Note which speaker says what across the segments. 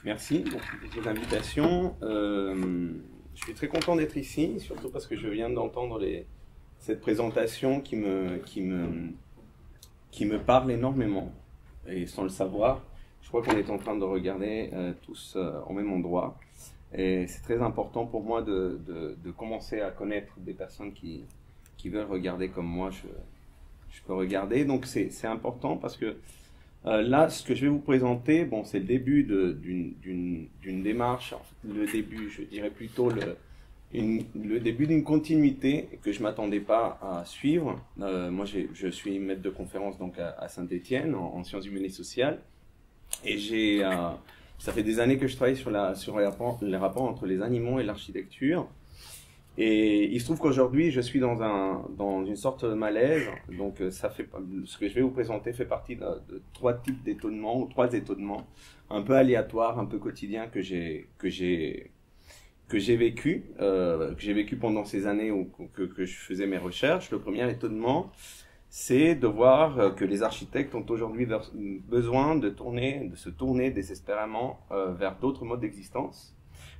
Speaker 1: Merci pour cette invitation. Je suis très content d'être ici, surtout parce que je viens d'entendre cette présentation qui me parle énormément, et sans le savoir. Je crois qu'on est en train de regarder tous au même endroit. Et c'est très important pour moi de commencer à connaître des personnes qui veulent regarder comme moi je peux regarder. Donc c'est important parce que là, ce que je vais vous présenter, bon, c'est le début d'une démarche, le début, je dirais plutôt le début d'une continuité que je m'attendais pas à suivre. Moi, je suis maître de conférence donc à Saint-Étienne en sciences humaines et sociales, et ça fait des années que je travaille sur les rapports entre les animaux et l'architecture. Et il se trouve qu'aujourd'hui, je suis dans une sorte de malaise. Donc, ce que je vais vous présenter fait partie de trois types d'étonnements, ou trois étonnements, un peu aléatoires, un peu quotidiens que j'ai vécu pendant ces années que je faisais mes recherches. Le premier étonnement, c'est de voir que les architectes ont aujourd'hui besoin de se tourner désespérément vers d'autres modes d'existence,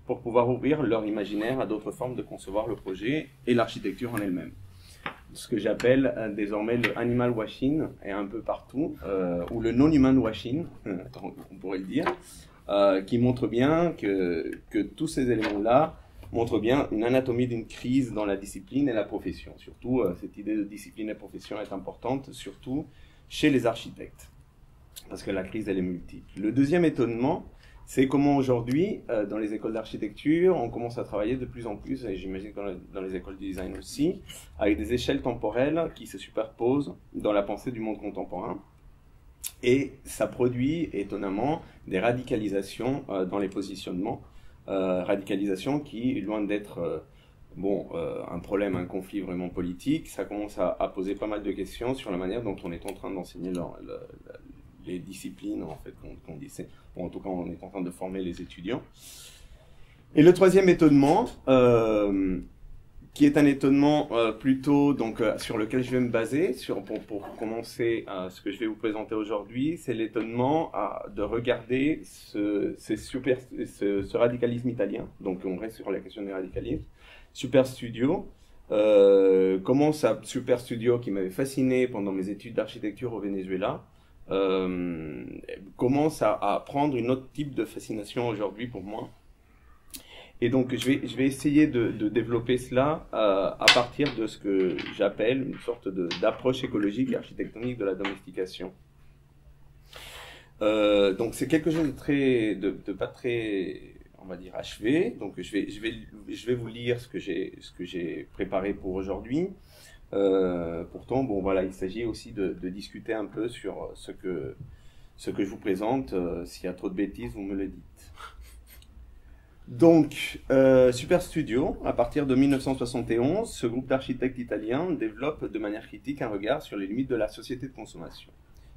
Speaker 1: pour pouvoir ouvrir leur imaginaire à d'autres formes de concevoir le projet et l'architecture en elle-même. Ce que j'appelle désormais le animal washing, est un peu partout, ou le non-human washing, on pourrait le dire, qui montre bien que tous ces éléments-là montrent bien une anatomie d'une crise dans la discipline et la profession. Surtout, cette idée de discipline et profession est importante, surtout chez les architectes, parce que la crise, elle est multiple. Le deuxième étonnement, c'est comment aujourd'hui, dans les écoles d'architecture, on commence à travailler de plus en plus, et j'imagine que dans les écoles de design aussi, avec des échelles temporelles qui se superposent dans la pensée du monde contemporain. Et ça produit, étonnamment, des radicalisations dans les positionnements, radicalisations qui, loin d'être un problème, un conflit vraiment politique, ça commence à poser pas mal de questions sur la manière dont on est en train d'enseigner les disciplines, en fait, qu'on dit. Bon, en tout cas, on est en train de former les étudiants. Et le troisième étonnement, qui est un étonnement plutôt sur lequel je vais me baser pour commencer ce que je vais vous présenter aujourd'hui, c'est l'étonnement de regarder ce radicalisme italien. Donc, on reste sur la question du radicalisme. Superstudio. Comment ça, Superstudio, qui m'avait fasciné pendant mes études d'architecture au Venezuela, commence à prendre une autre type de fascination aujourd'hui pour moi. Et donc je vais essayer de développer cela à partir de ce que j'appelle une sorte d'approche écologique et architectonique de la domestication. Donc c'est quelque chose de pas très, on va dire, achevé. Donc je vais vous lire ce que j'ai préparé pour aujourd'hui. Pourtant, bon, voilà, il s'agit aussi de discuter un peu sur ce que je vous présente. S'il y a trop de bêtises, vous me le dites. Donc, Superstudio, à partir de 1971, ce groupe d'architectes italiens développe de manière critique un regard sur les limites de la société de consommation.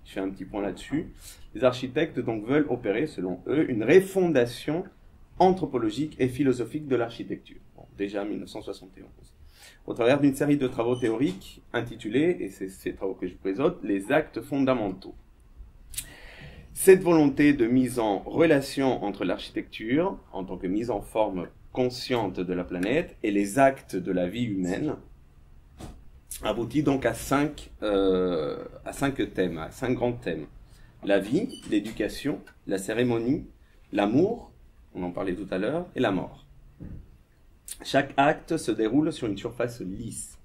Speaker 1: Je fais un petit point là-dessus. Les architectes donc veulent opérer, selon eux, une refondation anthropologique et philosophique de l'architecture. Bon, déjà 1971. Au travers d'une série de travaux théoriques intitulés, et c'est ces travaux que je présente, les actes fondamentaux. Cette volonté de mise en relation entre l'architecture, en tant que mise en forme consciente de la planète, et les actes de la vie humaine, aboutit donc à cinq grands thèmes. La vie, l'éducation, la cérémonie, l'amour, on en parlait tout à l'heure, et la mort. Chaque acte se déroule sur une surface lisse,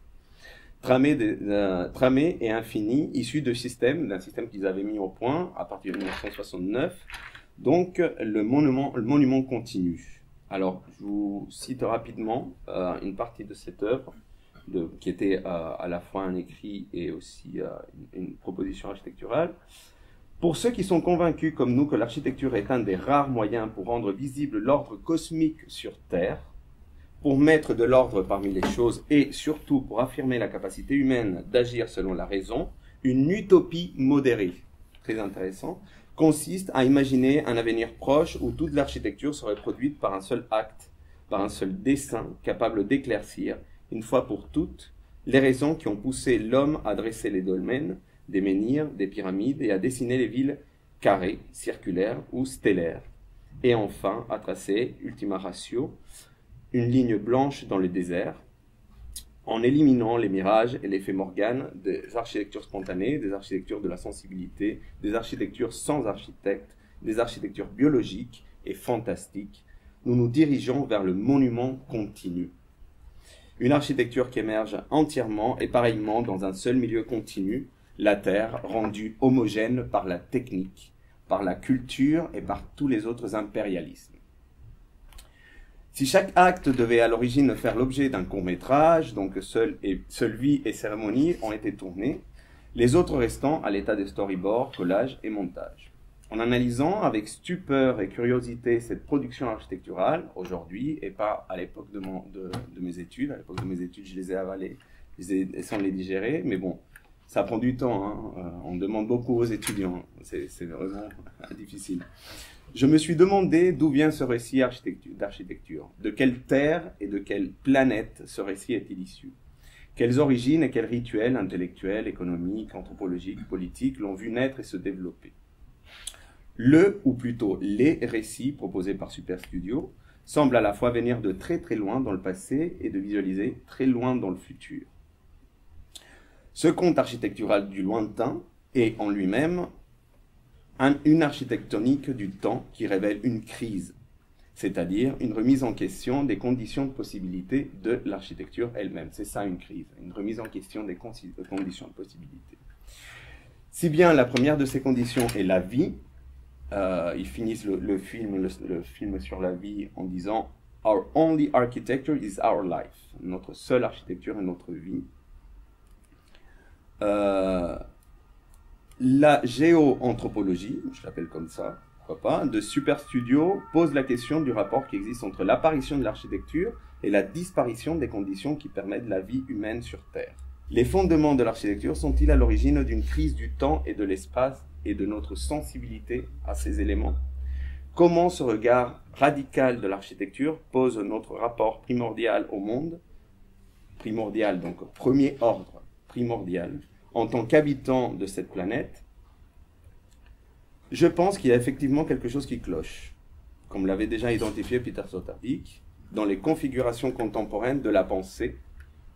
Speaker 1: tramée et infinie, issue d'un système qu'ils avaient mis au point à partir de 1969, donc le monument continu. Alors, je vous cite rapidement une partie de cette œuvre, qui était à la fois un écrit et aussi une proposition architecturale. Pour ceux qui sont convaincus, comme nous, que l'architecture est un des rares moyens pour rendre visible l'ordre cosmique sur Terre, pour mettre de l'ordre parmi les choses et surtout pour affirmer la capacité humaine d'agir selon la raison, une utopie modérée, très intéressant, consiste à imaginer un avenir proche où toute l'architecture serait produite par un seul acte, par un seul dessin capable d'éclaircir, une fois pour toutes, les raisons qui ont poussé l'homme à dresser les dolmens, des menhirs, des pyramides et à dessiner les villes carrées, circulaires ou stellaires. Et enfin, à tracer, ultima ratio, une ligne blanche dans le désert, en éliminant les mirages et l'effet Morgane des architectures spontanées, des architectures de la sensibilité, des architectures sans architecte, des architectures biologiques et fantastiques. Nous nous dirigeons vers le monument continu. Une architecture qui émerge entièrement et pareillement dans un seul milieu continu, la Terre rendue homogène par la technique, par la culture et par tous les autres impérialismes. Si chaque acte devait à l'origine faire l'objet d'un court-métrage, donc seule vie et cérémonie ont été tournés, les autres restant à l'état de storyboard, collage et montage. En analysant avec stupeur et curiosité cette production architecturale, aujourd'hui, et pas à l'époque de mes études, à l'époque de mes études je les ai avalées, sans les digérer, mais bon, ça prend du temps, hein. On demande beaucoup aux étudiants, c'est vraiment difficile. Je me suis demandé d'où vient ce récit d'architecture, de quelle terre et de quelle planète ce récit est-il issu. Quelles origines et quels rituels intellectuels, économiques, anthropologiques, politiques l'ont vu naître et se développer. Ou plutôt les récits proposés par Superstudio semblent à la fois venir de très très loin dans le passé et de visualiser très loin dans le futur. Ce conte architectural du lointain est en lui-même une architectonique du temps qui révèle une crise, c'est-à-dire une remise en question des conditions de possibilité de l'architecture elle-même. C'est ça une crise, une remise en question des conditions de possibilité. Si bien la première de ces conditions est la vie, ils finissent le film sur la vie en disant « Our only architecture is our life ». Notre seule architecture est notre vie. La géoanthropologie, je l'appelle comme ça, pourquoi pas, de Superstudio pose la question du rapport qui existe entre l'apparition de l'architecture et la disparition des conditions qui permettent la vie humaine sur Terre. Les fondements de l'architecture sont-ils à l'origine d'une crise du temps et de l'espace et de notre sensibilité à ces éléments? Comment ce regard radical de l'architecture pose notre rapport primordial au monde, primordial donc premier ordre, primordial, en tant qu'habitant de cette planète? Je pense qu'il y a effectivement quelque chose qui cloche, comme l'avait déjà identifié Peter Sloterdijk, dans les configurations contemporaines de la pensée,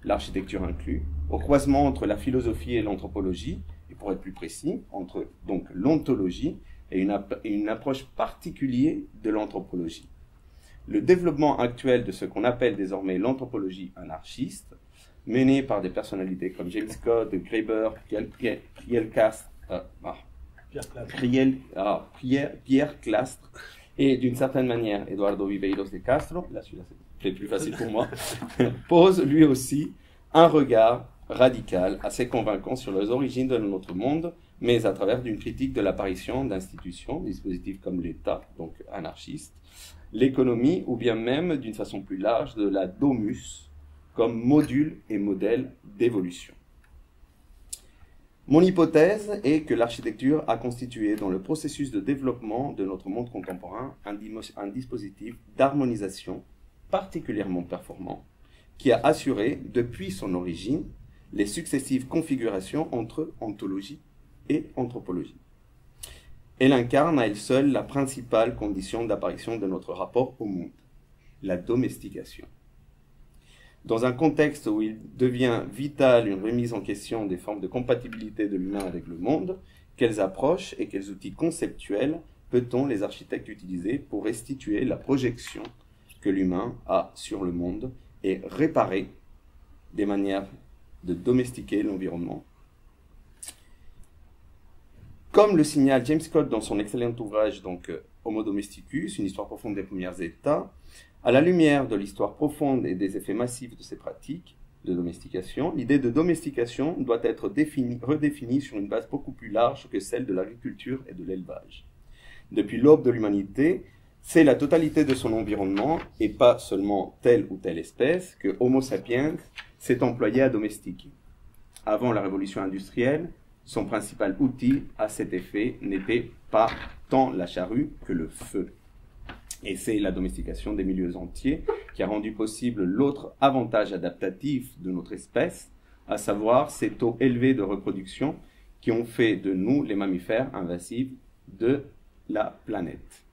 Speaker 1: l'architecture inclus, au croisement entre la philosophie et l'anthropologie, et pour être plus précis, entre donc l'ontologie et une approche particulière de l'anthropologie. Le développement actuel de ce qu'on appelle désormais l'anthropologie anarchiste, menée par des personnalités comme James Scott, Graeber, Pierre Clastre et d'une certaine manière Eduardo Viveiros de Castro, là celui-là c'est plus facile pour moi, pose lui aussi un regard radical assez convaincant sur les origines de notre monde, mais à travers d'une critique de l'apparition d'institutions, dispositifs comme l'État, donc anarchiste, l'économie ou bien même d'une façon plus large de la domus, comme module et modèle d'évolution. Mon hypothèse est que l'architecture a constitué dans le processus de développement de notre monde contemporain un dispositif d'harmonisation particulièrement performant qui a assuré, depuis son origine, les successives configurations entre ontologie et anthropologie. Elle incarne à elle seule la principale condition d'apparition de notre rapport au monde, la domestication. Dans un contexte où il devient vital une remise en question des formes de compatibilité de l'humain avec le monde, quelles approches et quels outils conceptuels peut-on, les architectes, utiliser pour restituer la projection que l'humain a sur le monde et réparer des manières de domestiquer l'environnement? Comme le signale James Scott dans son excellent ouvrage donc, Homo Domesticus, une histoire profonde des premiers États, à la lumière de l'histoire profonde et des effets massifs de ces pratiques de domestication, l'idée de domestication doit être redéfinie sur une base beaucoup plus large que celle de l'agriculture et de l'élevage. Depuis l'aube de l'humanité, c'est la totalité de son environnement, et pas seulement telle ou telle espèce, que Homo sapiens s'est employé à domestiquer. Avant la révolution industrielle, son principal outil à cet effet n'était pas tant la charrue que le feu. Et c'est la domestication des milieux entiers qui a rendu possible l'autre avantage adaptatif de notre espèce, à savoir ces taux élevés de reproduction qui ont fait de nous les mammifères invasifs de la planète.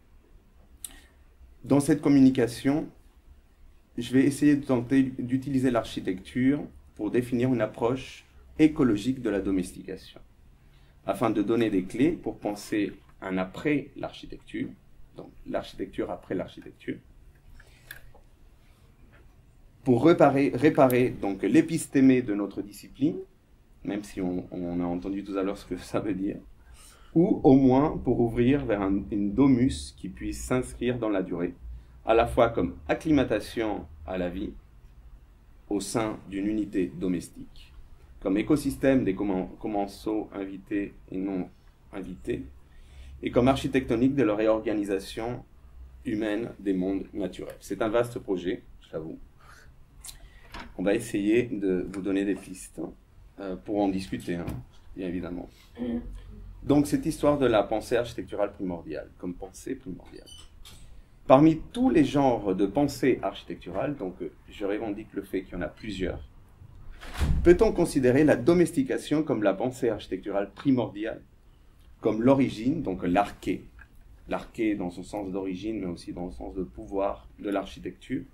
Speaker 1: Dans cette communication, je vais essayer de tenter d'utiliser l'architecture pour définir une approche écologique de la domestication, afin de donner des clés pour penser un après l'architecture, donc l'architecture après l'architecture, pour réparer donc l'épistémé de notre discipline, même si on a entendu tout à l'heure ce que ça veut dire, ou au moins pour ouvrir vers une domus qui puisse s'inscrire dans la durée, à la fois comme acclimatation à la vie au sein d'une unité domestique, comme écosystème des commensaux invités et non invités, et comme architectonique de la réorganisation humaine des mondes naturels. C'est un vaste projet, j'avoue. On va essayer de vous donner des pistes pour en discuter, bien évidemment. Donc, cette histoire de la pensée architecturale primordiale, comme pensée primordiale. Parmi tous les genres de pensée architecturale, donc je revendique le fait qu'il y en a plusieurs, peut-on considérer la domestication comme la pensée architecturale primordiale, comme l'origine, donc l'arché dans son sens d'origine, mais aussi dans le sens de pouvoir de l'architecture,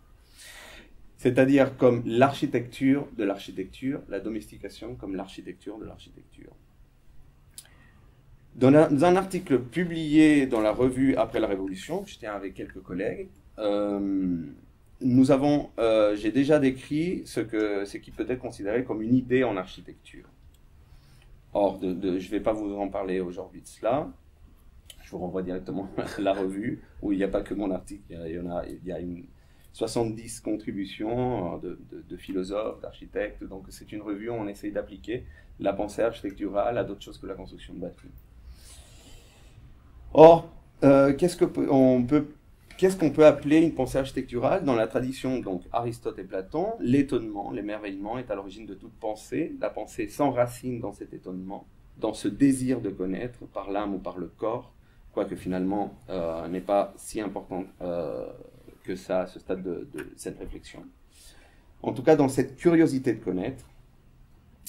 Speaker 1: c'est-à-dire comme l'architecture de l'architecture, la domestication comme l'architecture de l'architecture. Dans un article publié dans la revue Après la Révolution, je tiens avec quelques collègues, j'ai déjà décrit ce qui peut être considéré comme une idée en architecture. Or, je ne vais pas vous en parler aujourd'hui de cela. Je vous renvoie directement à la revue, où il n'y a pas que mon article, il y a 70 contributions de philosophes, d'architectes. Donc, c'est une revue où on essaye d'appliquer la pensée architecturale à d'autres choses que la construction de bâtiments. Or, qu'est-ce qu'on peut appeler une pensée architecturale? Dans la tradition, donc, Aristote et Platon, l'étonnement, l'émerveillement est à l'origine de toute pensée. La pensée s'enracine dans cet étonnement, dans ce désir de connaître par l'âme ou par le corps, quoique finalement n'est pas si important que ça à ce stade de cette réflexion. En tout cas, dans cette curiosité de connaître,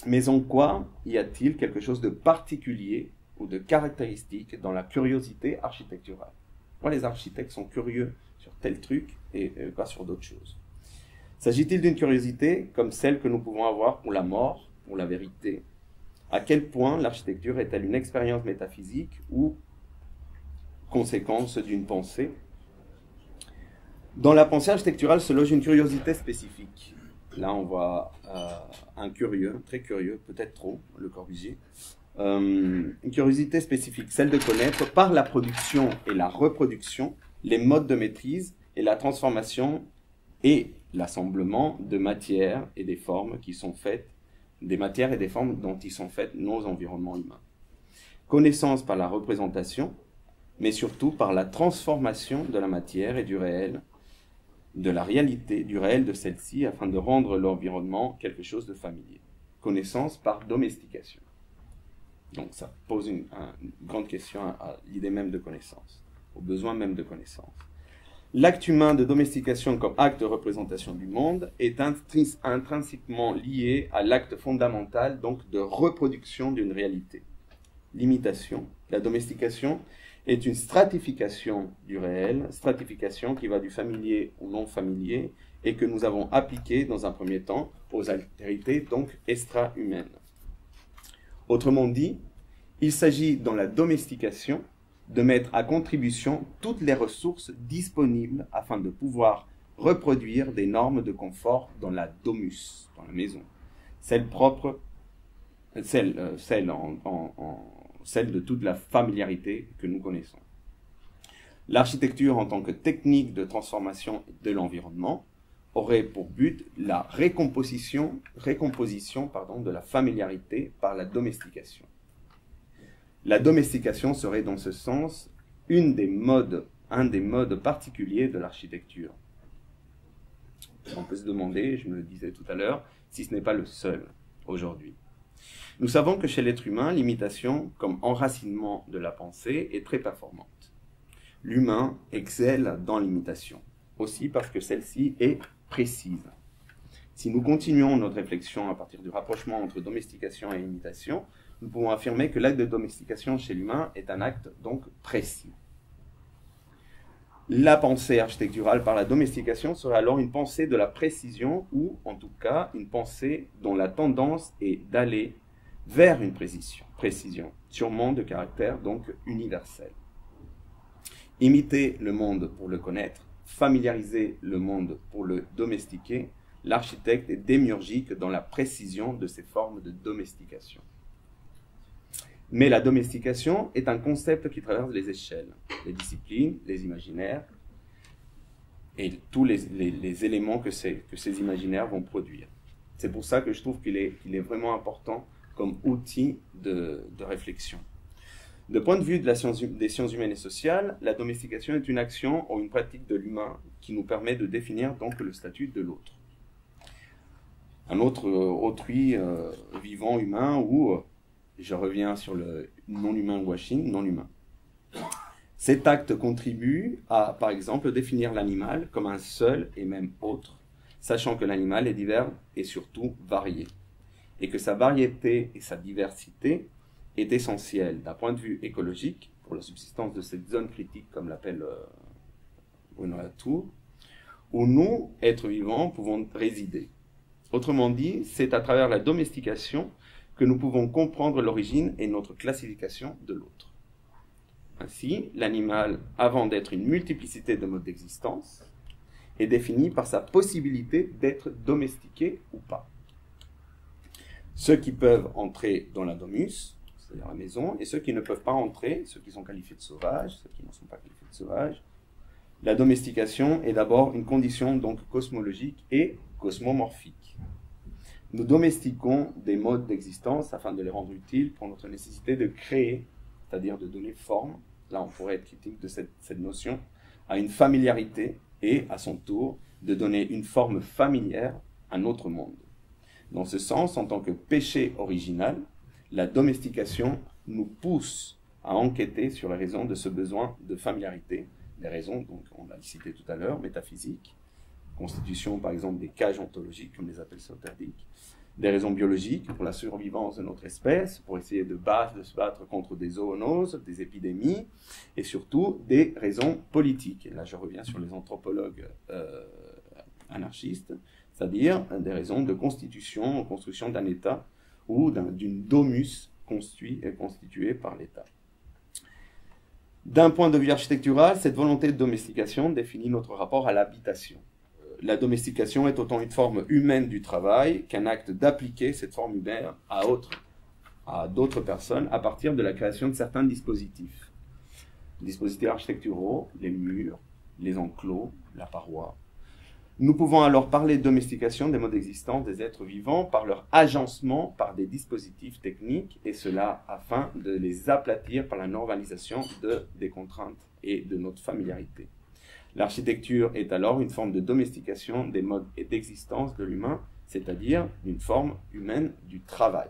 Speaker 1: mais en quoi y a-t-il quelque chose de particulier ou de caractéristique dans la curiosité architecturale? Pourquoi les architectes sont curieux sur tel truc et pas sur d'autres choses? S'agit-il d'une curiosité comme celle que nous pouvons avoir pour la mort, pour la vérité? À quel point l'architecture est-elle une expérience métaphysique ou conséquence d'une pensée? Dans la pensée architecturale se loge une curiosité spécifique. Là, on voit un curieux, très curieux, peut-être trop, Le Corbusier. Une curiosité spécifique, celle de connaître par la production et la reproduction les modes de maîtrise et la transformation et l'assemblement de matières et des formes qui sont faites, des matières et des formes dont ils sont faits nos environnements humains. Connaissance par la représentation, mais surtout par la transformation de la matière et du réel, de la réalité, du réel de celle-ci, afin de rendre l'environnement quelque chose de familier. Connaissance par domestication. Donc ça pose une grande question à l'idée même de connaissance, au besoin même de connaissance. L'acte humain de domestication comme acte de représentation du monde est intrinsèquement lié à l'acte fondamental donc de reproduction d'une réalité. L'imitation, la domestication est une stratification du réel, stratification qui va du familier au non familier et que nous avons appliquée dans un premier temps aux altérités donc extra-humaines. Autrement dit, il s'agit dans la domestication de mettre à contribution toutes les ressources disponibles afin de pouvoir reproduire des normes de confort dans la domus, dans la maison. Celle de toute la familiarité que nous connaissons. L'architecture en tant que technique de transformation de l'environnement aurait pour but la récomposition de la familiarité par la domestication. La domestication serait dans ce sens un des modes particuliers de l'architecture. On peut se demander, je me le disais tout à l'heure, si ce n'est pas le seul aujourd'hui. Nous savons que chez l'être humain, l'imitation, comme enracinement de la pensée, est très performante. L'humain excelle dans l'imitation, aussi parce que celle-ci est précise. Si nous continuons notre réflexion à partir du rapprochement entre domestication et imitation, nous pouvons affirmer que l'acte de domestication chez l'humain est un acte donc précis. La pensée architecturale par la domestication serait alors une pensée de la précision ou, en tout cas, une pensée dont la tendance est d'aller vers une précision, sûrement de caractère donc universel. Imiter le monde pour le connaître, familiariser le monde pour le domestiquer, l'architecte est démiurgique dans la précision de ces formes de domestication. Mais la domestication est un concept qui traverse les échelles, les disciplines, les imaginaires et tous les éléments que ces imaginaires vont produire. C'est pour ça que je trouve qu'il est vraiment important comme outil de réflexion. De point de vue des sciences humaines et sociales, la domestication est une action ou une pratique de l'humain qui nous permet de définir donc le statut de l'autre. Un autre autrui vivant humain ou je reviens sur le non-humain washing, non-humain. Cet acte contribue à, par exemple, définir l'animal comme un seul et même autre, sachant que l'animal est divers et surtout varié, et que sa variété et sa diversité est essentielle d'un point de vue écologique pour la subsistance de cette zone critique, comme l'appelle Bruno Latour, où nous, êtres vivants, pouvons résider. Autrement dit, c'est à travers la domestication que nous pouvons comprendre l'origine et notre classification de l'autre. Ainsi, l'animal, avant d'être une multiplicité de modes d'existence, est défini par sa possibilité d'être domestiqué ou pas. Ceux qui peuvent entrer dans la domus, c'est-à-dire la maison, et ceux qui ne peuvent pas entrer, ceux qui sont qualifiés de sauvages, ceux qui ne sont pas qualifiés de sauvages. La domestication est d'abord une condition donc cosmologique et cosmomorphique. Nous domestiquons des modes d'existence afin de les rendre utiles pour notre nécessité de créer, c'est-à-dire de donner forme, là on pourrait être critique de cette notion, à une familiarité et, à son tour, de donner une forme familière à notre monde. Dans ce sens, en tant que péché original, la domestication nous pousse à enquêter sur les raisons de ce besoin de familiarité, les raisons, donc on l'a cité tout à l'heure, métaphysiques, constitution par exemple des cages ontologiques, comme les appelle Sloterdijk, des raisons biologiques pour la survivance de notre espèce, pour essayer de se battre contre des zoonoses, des épidémies, et surtout des raisons politiques. Et là je reviens sur les anthropologues anarchistes, c'est-à-dire des raisons de construction d'un État ou d'une domus constituée par l'État. D'un point de vue architectural, cette volonté de domestication définit notre rapport à l'habitation. La domestication est autant une forme humaine du travail qu'un acte d'appliquer cette forme humaine à d'autres personnes à partir de la création de certains dispositifs. Dispositifs architecturaux, les murs, les enclos, la paroi. Nous pouvons alors parler de domestication des modes d'existence des êtres vivants par leur agencement par des dispositifs techniques, et cela afin de les aplatir par la normalisation des contraintes et de notre familiarité. L'architecture est alors une forme de domestication des modes d'existence de l'humain, c'est-à-dire une forme humaine du travail.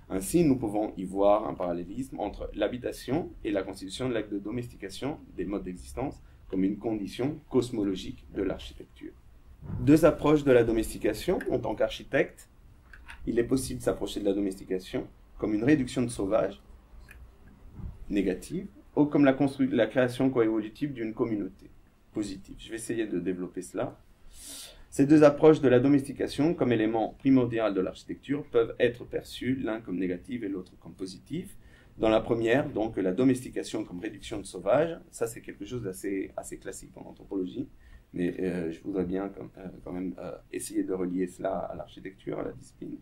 Speaker 1: Ainsi, nous pouvons y voir un parallélisme entre l'habitation et la constitution de l'acte de domestication des modes d'existence comme une condition cosmologique de l'architecture. Deux approches de la domestication. En tant qu'architecte, il est possible de s'approcher de la domestication comme une réduction de sauvage négative ou comme la création coévolutive d'une communauté positive. Je vais essayer de développer cela. Ces deux approches de la domestication comme élément primordial de l'architecture peuvent être perçues l'un comme négative et l'autre comme positive. Dans la première, donc, la domestication comme réduction de sauvage, ça c'est quelque chose d'assez classique en anthropologie, mais je voudrais bien quand même essayer de relier cela à l'architecture, à la discipline.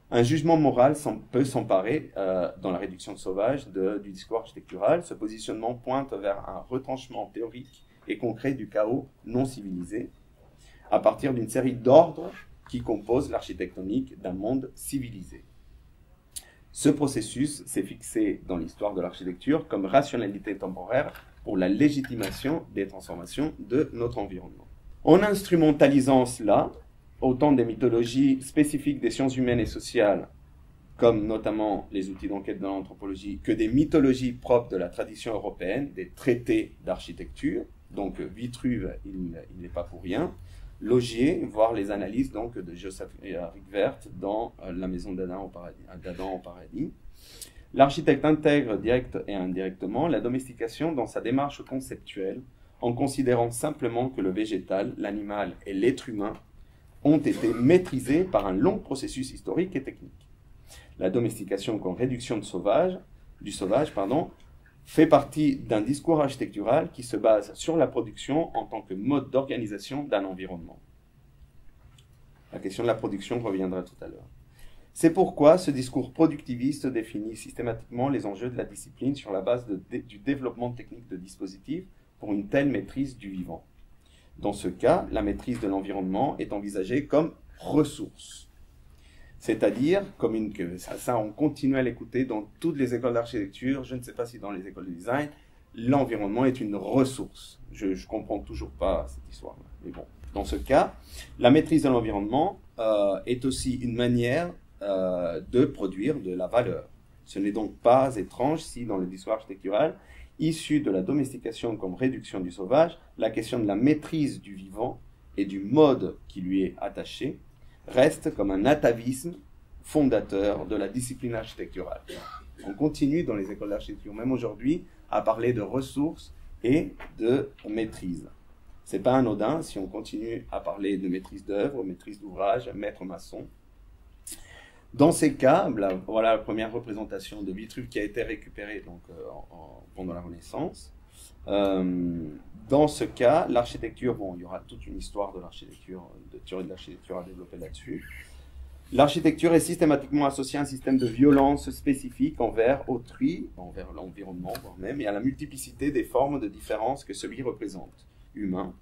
Speaker 1: Un jugement moral peut s'emparer dans la réduction de sauvage du discours architectural. Ce positionnement pointe vers un retranchement théorique et concret du chaos non civilisé, à partir d'une série d'ordres qui composent l'architectonique d'un monde civilisé. Ce processus s'est fixé dans l'histoire de l'architecture comme rationalité temporaire pour la légitimation des transformations de notre environnement. En instrumentalisant cela, autant des mythologies spécifiques des sciences humaines et sociales, comme notamment les outils d'enquête de l'anthropologie, que des mythologies propres de la tradition européenne, des traités d'architecture, donc Vitruve, il n'est pas pour rien, Logier, voire les analyses donc, de Joseph Rickwert dans La maison d'Adam au paradis. L'architecte intègre direct et indirectement la domestication dans sa démarche conceptuelle en considérant simplement que le végétal, l'animal et l'être humain ont été maîtrisés par un long processus historique et technique. La domestication comme réduction du sauvage, fait partie d'un discours architectural qui se base sur la production en tant que mode d'organisation d'un environnement. La question de la production reviendra tout à l'heure. C'est pourquoi ce discours productiviste définit systématiquement les enjeux de la discipline sur la base du développement technique de dispositifs pour une telle maîtrise du vivant. Dans ce cas, la maîtrise de l'environnement est envisagée comme ressource. C'est-à-dire, ça on continue à l'écouter dans toutes les écoles d'architecture, je ne sais pas si dans les écoles de design, l'environnement est une ressource. Je ne comprends toujours pas cette histoire-là. Mais bon, dans ce cas, la maîtrise de l'environnement est aussi une manière de produire de la valeur. Ce n'est donc pas étrange si, dans le discours architectural, issu de la domestication comme réduction du sauvage, la question de la maîtrise du vivant et du mode qui lui est attaché reste comme un atavisme fondateur de la discipline architecturale. On continue dans les écoles d'architecture, même aujourd'hui, à parler de ressources et de maîtrise. Ce n'est pas anodin si on continue à parler de maîtrise d'œuvre, maîtrise d'ouvrage, maître maçon. Dans ces cas, voilà la première représentation de Vitruve qui a été récupérée donc, pendant la Renaissance. Dans ce cas, l'architecture, bon, il y aura toute une histoire de l'architecture, de théorie de l'architecture à développer là-dessus. L'architecture est systématiquement associée à un système de violence spécifique envers autrui, envers l'environnement, voire même, et à la multiplicité des formes de différence que celui représente. Humain,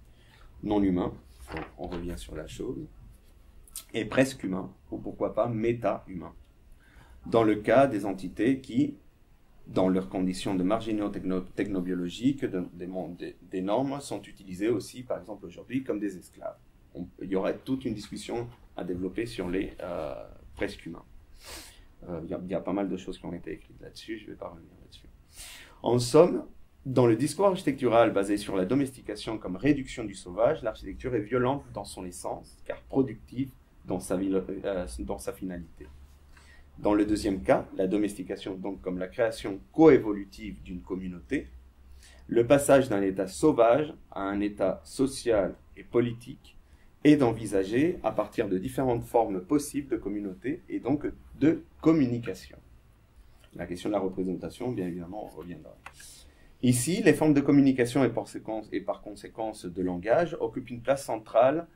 Speaker 1: non humain, on revient sur la chose, et presque humain, ou pourquoi pas méta-humain. Dans le cas des entités qui, dans leurs conditions de marginaux technobiologiques, des normes, sont utilisées aussi, par exemple aujourd'hui, comme des esclaves. Il y aurait toute une discussion à développer sur les presque humains. Il y a pas mal de choses qui ont été écrites là-dessus, je ne vais pas revenir là-dessus. En somme, dans le discours architectural basé sur la domestication comme réduction du sauvage, l'architecture est violente dans son essence, car productive dans sa finalité. Dans le deuxième cas, la domestication donc comme la création coévolutive d'une communauté, le passage d'un état sauvage à un état social et politique est d'envisager à partir de différentes formes possibles de communauté et donc de communication. La question de la représentation, bien évidemment, on reviendra. Ici, les formes de communication et par conséquence de langage occupent une place centrale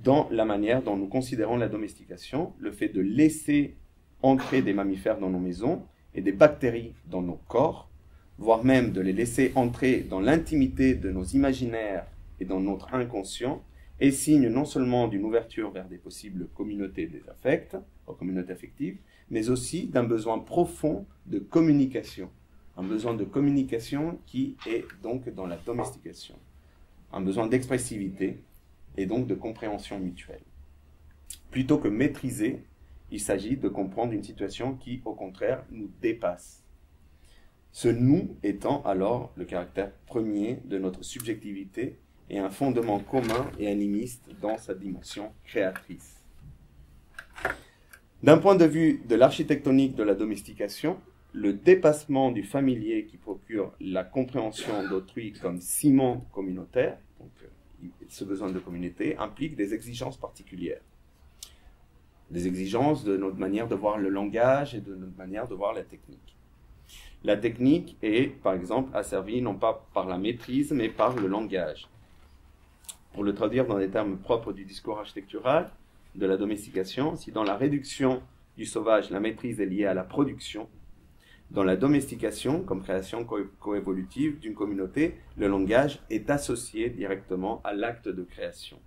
Speaker 1: dans la manière dont nous considérons la domestication, le fait de laisser entrer des mammifères dans nos maisons et des bactéries dans nos corps, voire même de les laisser entrer dans l'intimité de nos imaginaires et dans notre inconscient, est signe non seulement d'une ouverture vers des possibles communautés des affects, communautés affectives, mais aussi d'un besoin profond de communication. Un besoin de communication qui est donc dans la domestication. Un besoin d'expressivité et donc de compréhension mutuelle. Plutôt que maîtriser, il s'agit de comprendre une situation qui, au contraire, nous dépasse. Ce nous étant alors le caractère premier de notre subjectivité et un fondement commun et animiste dans sa dimension créatrice. D'un point de vue de l'architectonique de la domestication, le dépassement du familier qui procure la compréhension d'autrui comme ciment communautaire, donc ce besoin de communauté, implique des exigences particulières. Des exigences de notre manière de voir le langage et de notre manière de voir la technique. La technique est, par exemple, asservie non pas par la maîtrise, mais par le langage. Pour le traduire dans des termes propres du discours architectural, de la domestication, si dans la réduction du sauvage, la maîtrise est liée à la production, dans la domestication, comme création coévolutive d'une communauté, le langage est associé directement à l'acte de création.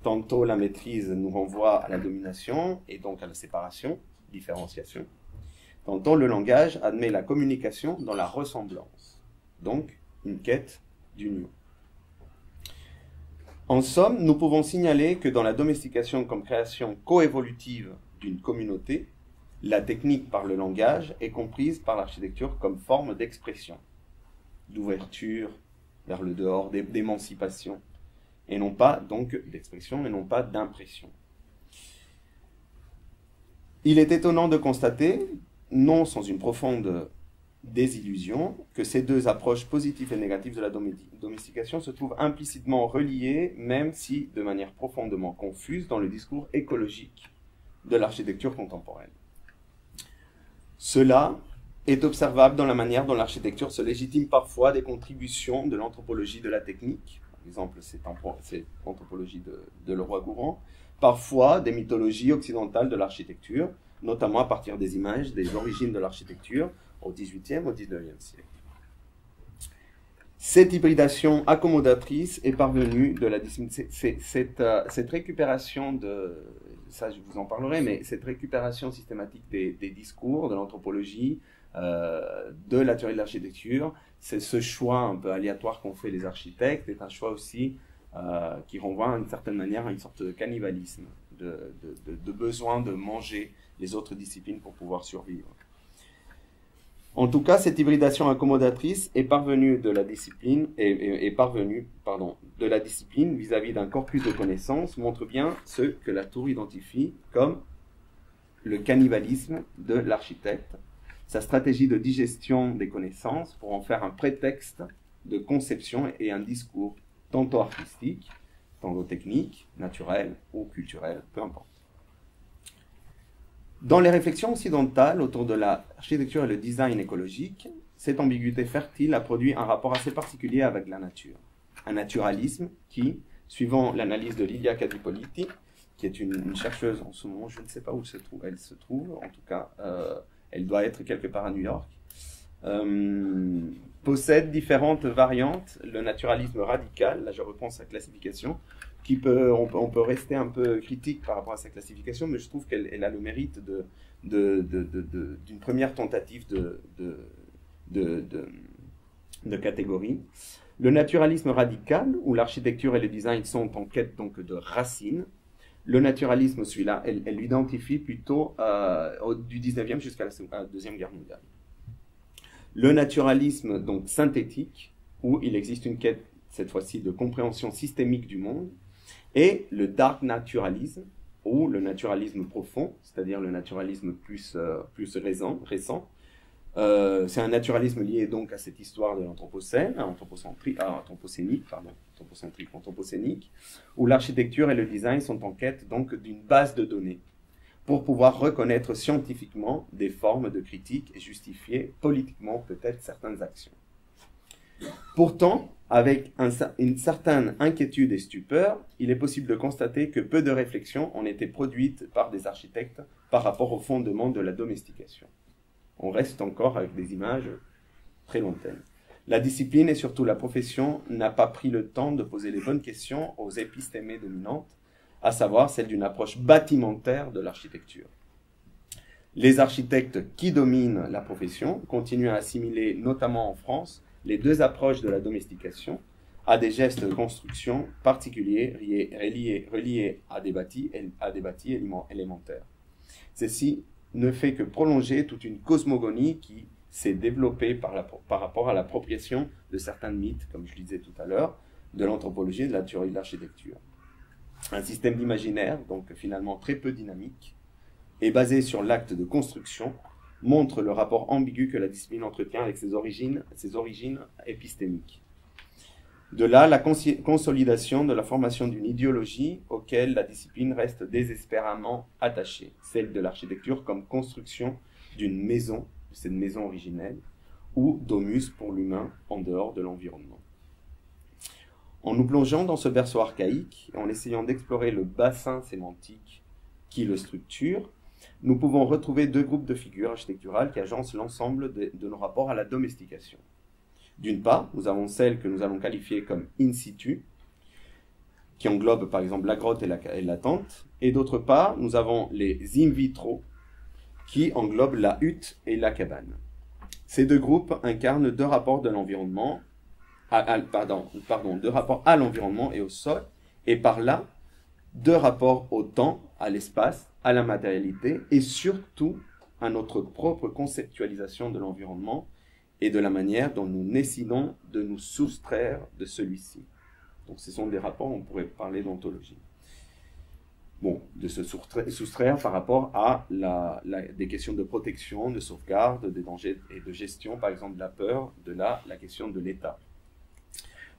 Speaker 1: Tantôt la maîtrise nous renvoie à la domination et donc à la séparation, différenciation. Tantôt le langage admet la communication dans la ressemblance, donc une quête d'union. En somme, nous pouvons signaler que dans la domestication comme création coévolutive d'une communauté, la technique par le langage est comprise par l'architecture comme forme d'expression, d'ouverture vers le dehors, d'émancipation, et non pas donc d'expression, mais non pas d'impression. Il est étonnant de constater, non sans une profonde désillusion que ces deux approches positives et négatives de la domestication se trouvent implicitement reliées, même si de manière profondément confuse, dans le discours écologique de l'architecture contemporaine. Cela est observable dans la manière dont l'architecture se légitime parfois des contributions de l'anthropologie de la technique, par exemple c'est l'anthropologie de Leroi-Gourhan, parfois des mythologies occidentales de l'architecture, notamment à partir des images des origines de l'architecture au XVIIIe, au XIXe siècle. Cette hybridation accommodatrice est parvenue de la cette récupération de, ça je vous en parlerai, mais cette récupération systématique des discours, de l'anthropologie, de la théorie de l'architecture, c'est ce choix un peu aléatoire qu'ont fait les architectes, est un choix aussi qui renvoie d'une certaine manière à une sorte de cannibalisme, de besoin de manger les autres disciplines pour pouvoir survivre. En tout cas, cette hybridation accommodatrice est parvenue de la discipline, de la discipline vis-à-vis d'un corpus de connaissances, montre bien ce que Latour identifie comme le cannibalisme de l'architecte, sa stratégie de digestion des connaissances pour en faire un prétexte de conception et un discours tantôt artistique, tantôt technique, naturel ou culturel, peu importe. Dans les réflexions occidentales autour de l'architecture et le design écologique, cette ambiguïté fertile a produit un rapport assez particulier avec la nature. Un naturalisme qui, suivant l'analyse de Lidia Cadipoliti, qui est une chercheuse en ce moment, je ne sais pas où elle se trouve, en tout cas, elle doit être quelque part à New York, possède différentes variantes. Le naturalisme radical, là je reprends sa classification, on peut rester un peu critique par rapport à sa classification, mais je trouve qu'elle a le mérite d'une première tentative de catégorie. Le naturalisme radical, où l'architecture et le design sont en quête donc de racines. Le naturalisme, celui-là, elle l'identifie plutôt du 19e jusqu'à la Deuxième Guerre mondiale. Le naturalisme donc synthétique, où il existe une quête, cette fois-ci, de compréhension systémique du monde, et le dark naturalisme, ou le naturalisme profond, c'est-à-dire le naturalisme plus récent. C'est un naturalisme lié donc à cette histoire de l'anthropocène, anthropocénique, où l'architecture et le design sont en quête donc d'une base de données pour pouvoir reconnaître scientifiquement des formes de critique et justifier politiquement peut-être certaines actions. Pourtant, avec une certaine inquiétude et stupeur, il est possible de constater que peu de réflexions ont été produites par des architectes par rapport au fondement de la domestication. On reste encore avec des images très lointaines. La discipline et surtout la profession n'a pas pris le temps de poser les bonnes questions aux épistémées dominantes, à savoir celle d'une approche bâtimentaire de l'architecture. Les architectes qui dominent la profession continuent à assimiler, notamment en France, les deux approches de la domestication à des gestes de construction particuliers reliés à des bâtis élémentaires. Ceci ne fait que prolonger toute une cosmogonie qui s'est développée par rapport à l'appropriation de certains mythes, comme je le disais tout à l'heure, de l'anthropologie et de la théorie de l'architecture. Un système d'imaginaire, donc finalement très peu dynamique, et basé sur l'acte de construction, montre le rapport ambigu que la discipline entretient avec ses origines épistémiques. De là, la consolidation de la formation d'une idéologie auquel la discipline reste désespérément attachée, celle de l'architecture comme construction d'une maison, cette maison originelle, ou domus pour l'humain en dehors de l'environnement. En nous plongeant dans ce berceau archaïque, et en essayant d'explorer le bassin sémantique qui le structure, nous pouvons retrouver deux groupes de figures architecturales qui agencent l'ensemble de nos rapports à la domestication. D'une part, nous avons celles que nous allons qualifier comme in situ, qui englobent par exemple la grotte et la tente, et d'autre part, nous avons les in vitro, qui englobent la hutte et la cabane. Ces deux groupes incarnent deux rapports de l'environnement, deux rapports à l'environnement et au sol, et par là, deux rapports au temps, à l'espace, à la matérialité, et surtout à notre propre conceptualisation de l'environnement et de la manière dont nous décidons de nous soustraire de celui-ci. Donc ce sont des rapports, on pourrait parler d'ontologie. Bon, de se soustraire par rapport à des questions de protection, de sauvegarde, des dangers et de gestion, par exemple de la peur, de la question de l'État.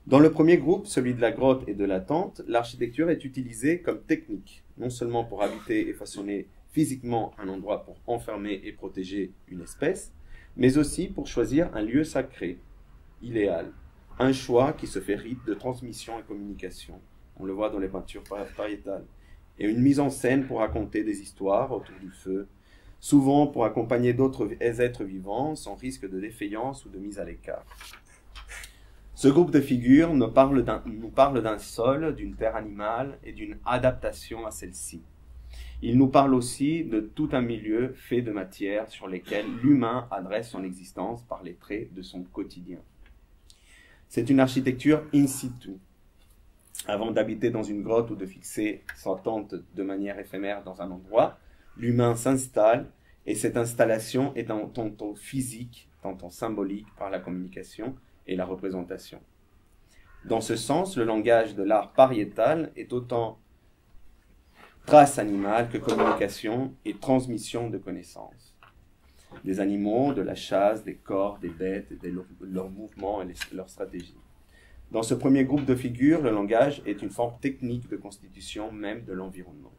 Speaker 1: Dans le premier groupe, celui de la grotte et de la tente, l'architecture est utilisée comme technique, non seulement pour habiter et façonner physiquement un endroit pour enfermer et protéger une espèce, mais aussi pour choisir un lieu sacré, idéal, un choix qui se fait rite de transmission et communication. On le voit dans les peintures pariétales. Et une mise en scène pour raconter des histoires autour du feu, souvent pour accompagner d'autres êtres vivants sans risque de défaillance ou de mise à l'écart. Ce groupe de figures nous parle d'un sol, d'une terre animale et d'une adaptation à celle-ci. Il nous parle aussi de tout un milieu fait de matière sur lesquelles l'humain adresse son existence par les traits de son quotidien. C'est une architecture in situ. Avant d'habiter dans une grotte ou de fixer sa tente de manière éphémère dans un endroit, l'humain s'installe et cette installation est tantôt physique, tantôt symbolique par la communication et la représentation. Dans ce sens, le langage de l'art pariétal est autant trace animale que communication et transmission de connaissances. Des animaux, de la chasse, des corps, des bêtes, leurs mouvements et leurs stratégies. Dans ce premier groupe de figures, le langage est une forme technique de constitution même de l'environnement.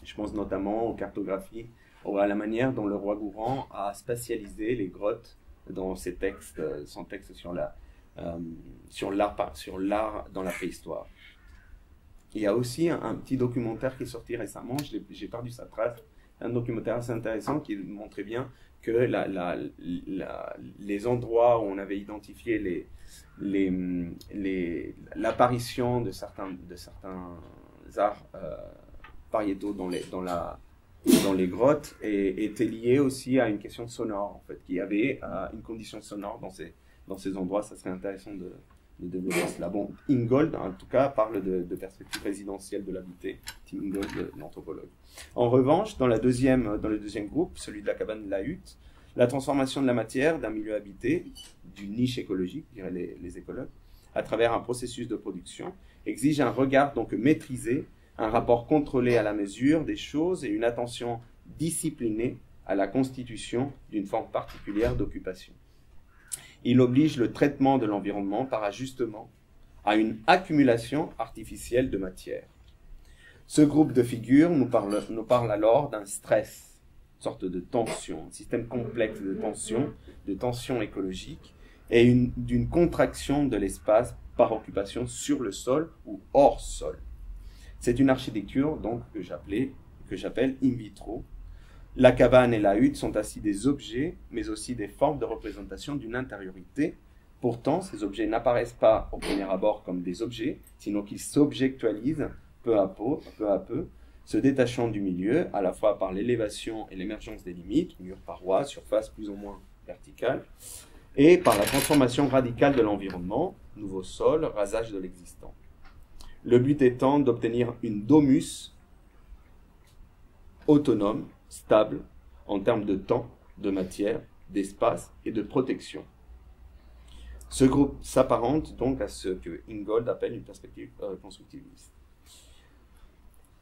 Speaker 1: Je pense notamment aux cartographies, ou à la manière dont le roi Gourand a spatialisé les grottes dans ses textes, son texte sur l'art dans la préhistoire. Il y a aussi un petit documentaire qui est sorti récemment, j'ai perdu sa trace, un documentaire assez intéressant qui montrait bien que les endroits où on avait identifié l'apparition de certains arts pariétaux dans les grottes était liée aussi à une question sonore, en fait, qu'il y avait une condition sonore dans ces endroits. Ça serait intéressant de développer cela. Bon, Ingold, en tout cas, parle de perspective résidentielle de l'habité. Tim Ingold, l'anthropologue. En revanche, dans le deuxième groupe, celui de la cabane de la hutte, la transformation de la matière d'un milieu habité, d'une niche écologique, diraient les écologues, à travers un processus de production, exige un regard donc maîtrisé, un rapport contrôlé à la mesure des choses et une attention disciplinée à la constitution d'une forme particulière d'occupation. Il oblige le traitement de l'environnement par ajustement à une accumulation artificielle de matière. Ce groupe de figures nous parle alors d'un stress, une sorte de tension, un système complexe de tension écologique et d'une contraction de l'espace par occupation sur le sol ou hors sol. C'est une architecture donc que j'appelle in vitro. La cabane et la hutte sont ainsi des objets, mais aussi des formes de représentation d'une intériorité. Pourtant, ces objets n'apparaissent pas au premier abord comme des objets, sinon qu'ils s'objectualisent peu à peu, se détachant du milieu, à la fois par l'élévation et l'émergence des limites, murs, parois, surface plus ou moins verticale, et par la transformation radicale de l'environnement, nouveau sol, rasage de l'existant. Le but étant d'obtenir une domus autonome, stable, en termes de temps, de matière, d'espace et de protection. Ce groupe s'apparente donc à ce que Ingold appelle une perspective constructiviste.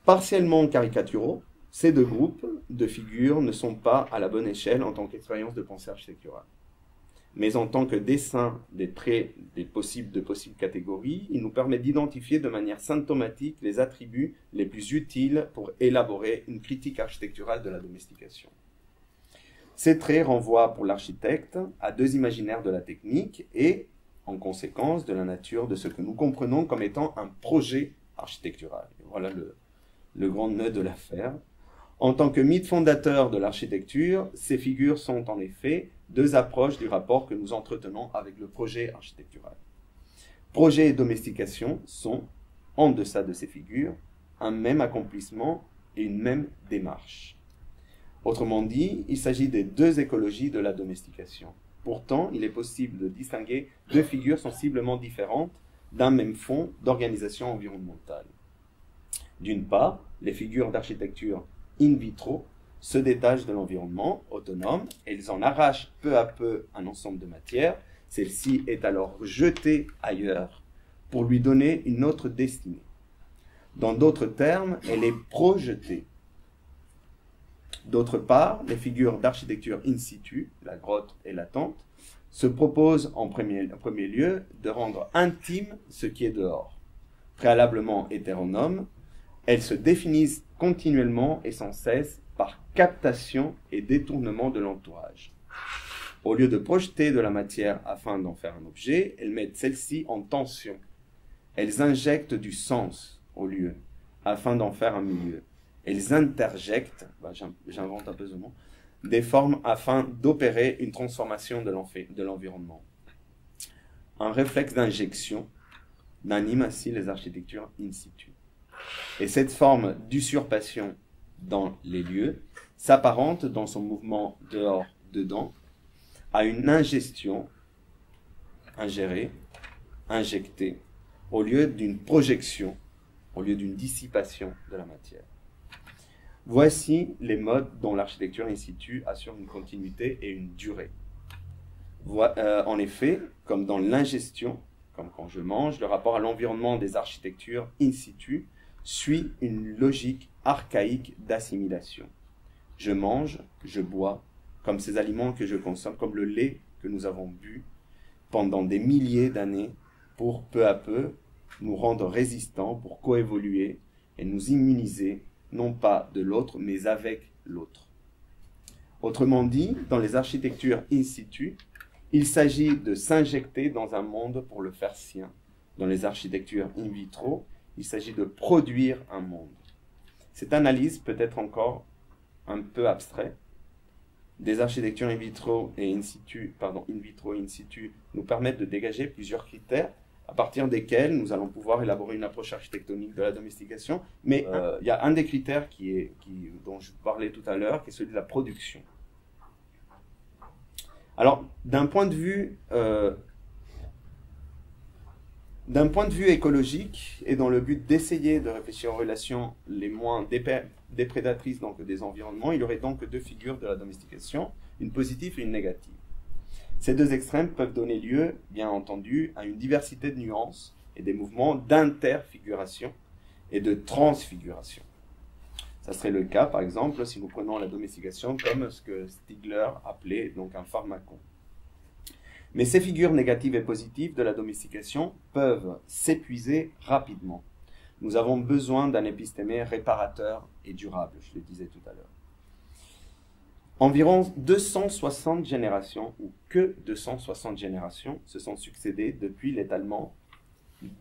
Speaker 1: Partiellement caricaturaux, ces deux groupes de figures ne sont pas à la bonne échelle en tant qu'expérience de pensée architecturale. Mais en tant que dessin des traits de possibles catégories, il nous permet d'identifier de manière symptomatique les attributs les plus utiles pour élaborer une critique architecturale de la domestication. Ces traits renvoient pour l'architecte à deux imaginaires de la technique et, en conséquence, de la nature de ce que nous comprenons comme étant un projet architectural. Et voilà le grand nœud de l'affaire. En tant que mythe fondateur de l'architecture, ces figures sont en effet deux approches du rapport que nous entretenons avec le projet architectural. Projet et domestication sont, en deçà de ces figures, un même accomplissement et une même démarche. Autrement dit, il s'agit des deux écologies de la domestication. Pourtant, il est possible de distinguer deux figures sensiblement différentes d'un même fond d'organisation environnementale. D'une part, les figures d'architecture in vitro se détachent de l'environnement autonome, elles en arrachent peu à peu un ensemble de matière, celle-ci est alors jetée ailleurs pour lui donner une autre destinée. Dans d'autres termes, elle est projetée. D'autre part, les figures d'architecture in situ, la grotte et la tente, se proposent en premier lieu de rendre intime ce qui est dehors. Préalablement hétéronomes, elles se définissent continuellement et sans cesse par captation et détournement de l'entourage. Au lieu de projeter de la matière afin d'en faire un objet, elles mettent celle-ci en tension. Elles injectent du sens au lieu, afin d'en faire un milieu. Elles interjectent, j'invente un peu ce mot, des formes afin d'opérer une transformation de l'environnement. Un réflexe d'injection n'anime ainsi les architectures in situ. Et cette forme d'usurpation dans les lieux s'apparente dans son mouvement dehors-dedans à une ingestion, ingérée, injectée, au lieu d'une projection, au lieu d'une dissipation de la matière. Voici les modes dont l'architecture in situ assure une continuité et une durée. En effet, comme dans l'ingestion, comme quand je mange, le rapport à l'environnement des architectures in situ suit une logique archaïque d'assimilation. Je mange, je bois, comme ces aliments que je consomme, comme le lait que nous avons bu pendant des milliers d'années pour peu à peu nous rendre résistants, pour coévoluer et nous immuniser, non pas de l'autre, mais avec l'autre. Autrement dit, dans les architectures in situ, il s'agit de s'injecter dans un monde pour le faire sien. Dans les architectures in vitro, il s'agit de produire un monde. Cette analyse peut être encore un peu abstraite. Des architectures in vitro et in vitro et in situ nous permettent de dégager plusieurs critères à partir desquels nous allons pouvoir élaborer une approche architectonique de la domestication. Mais il y a un des critères dont je parlais tout à l'heure, qui est celui de la production. Alors, d'un point de vue écologique, et dans le but d'essayer de réfléchir aux relations les moins déprédatrices donc, des environnements, il y aurait donc deux figures de la domestication, une positive et une négative. Ces deux extrêmes peuvent donner lieu, bien entendu, à une diversité de nuances et des mouvements d'interfiguration et de transfiguration. Ça serait le cas, par exemple, si nous prenons la domestication comme ce que Stigler appelait donc un pharmacon. Mais ces figures négatives et positives de la domestication peuvent s'épuiser rapidement. Nous avons besoin d'un épistémé réparateur et durable, je le disais tout à l'heure. Environ 260 générations, ou que 260 générations, se sont succédées depuis l'étalement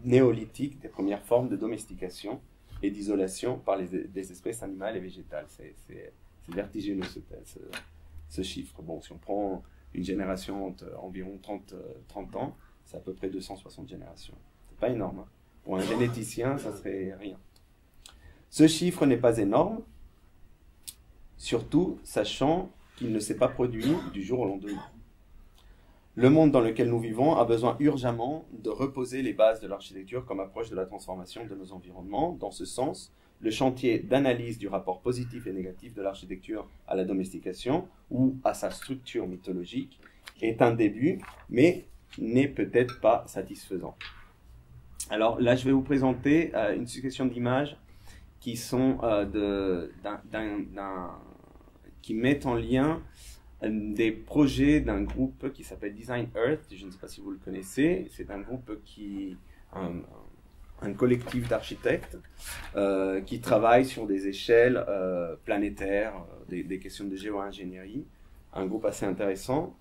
Speaker 1: néolithique des premières formes de domestication et d'isolation par des espèces animales et végétales. C'est vertigineux ce chiffre. Bon, si on prend une génération environ 30 ans, c'est à peu près 260 générations. C'est pas énorme. Hein. Pour un généticien, ça serait rien. Ce chiffre n'est pas énorme, surtout sachant qu'il ne s'est pas produit du jour au lendemain. Le monde dans lequel nous vivons a besoin urgemment de reposer les bases de l'architecture comme approche de la transformation de nos environnements. Dans ce sens, le chantier d'analyse du rapport positif et négatif de l'architecture à la domestication ou à sa structure mythologique est un début, mais n'est peut-être pas satisfaisant. Alors là, je vais vous présenter une succession d'images qui sont qui mettent en lien des projets d'un groupe qui s'appelle Design Earth. Je ne sais pas si vous le connaissez. C'est un groupe un collectif d'architectes qui travaille sur des échelles planétaires, des questions de géo-ingénierie. Un groupe assez intéressant.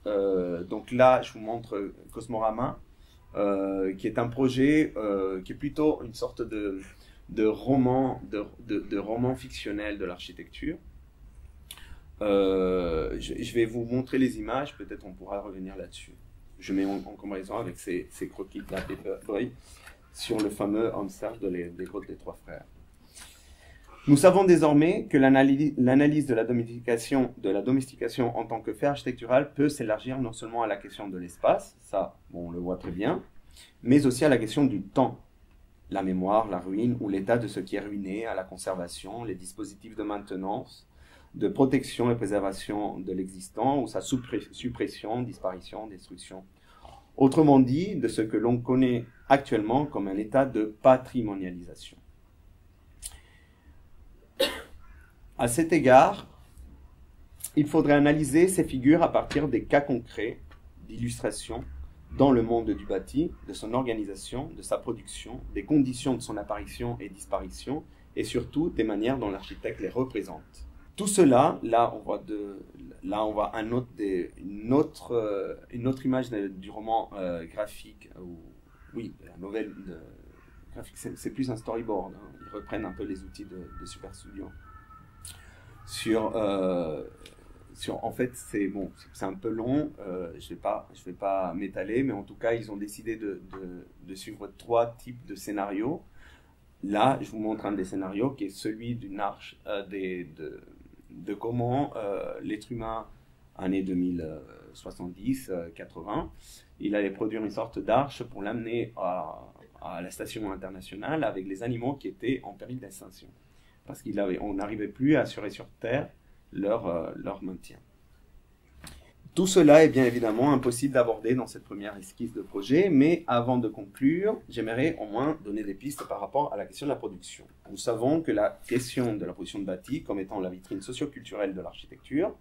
Speaker 1: Donc là, je vous montre Cosmorama, qui est un projet qui est plutôt une sorte de roman fictionnel de l'architecture. Je vais vous montrer les images, peut-être on pourra revenir là-dessus. Je mets en comparaison avec ces croquis de la Paperboy sur le fameux hamster des grottes des Trois Frères. Nous savons désormais que l'analyse de la domestication en tant que fait architectural peut s'élargir non seulement à la question de l'espace, ça bon, on le voit très bien, mais aussi à la question du temps. La mémoire, la ruine ou l'état de ce qui est ruiné, à la conservation, les dispositifs de maintenance, de protection et préservation de l'existant, ou sa suppression, disparition, destruction. Autrement dit, de ce que l'on connaît actuellement comme un état de patrimonialisation. À cet égard, il faudrait analyser ces figures à partir des cas concrets d'illustration dans le monde du bâti, de son organisation, de sa production, des conditions de son apparition et disparition, et surtout des manières dont l'architecte les représente. Tout cela, là on voit une autre image du roman graphique, oui, la nouvelle graphique, c'est plus un storyboard, hein. Ils reprennent un peu les outils de Super Studio. En fait, c'est un peu long, je vais pas m'étaler, mais en tout cas, ils ont décidé de suivre 3 types de scénarios. Là, je vous montre un des scénarios qui est celui d'une arche, de comment l'être humain, année 2070, 80, il allait produire une sorte d'arche pour l'amener à la station internationale avec les animaux qui étaient en péril d'extinction. Parce qu'on n'arrivait plus à assurer sur Terre leur maintien. Tout cela est bien évidemment impossible d'aborder dans cette première esquisse de projet, mais avant de conclure, j'aimerais au moins donner des pistes par rapport à la question de la production. Nous savons que la question de la production de bâti, comme étant la vitrine socio-culturelle de l'architecture,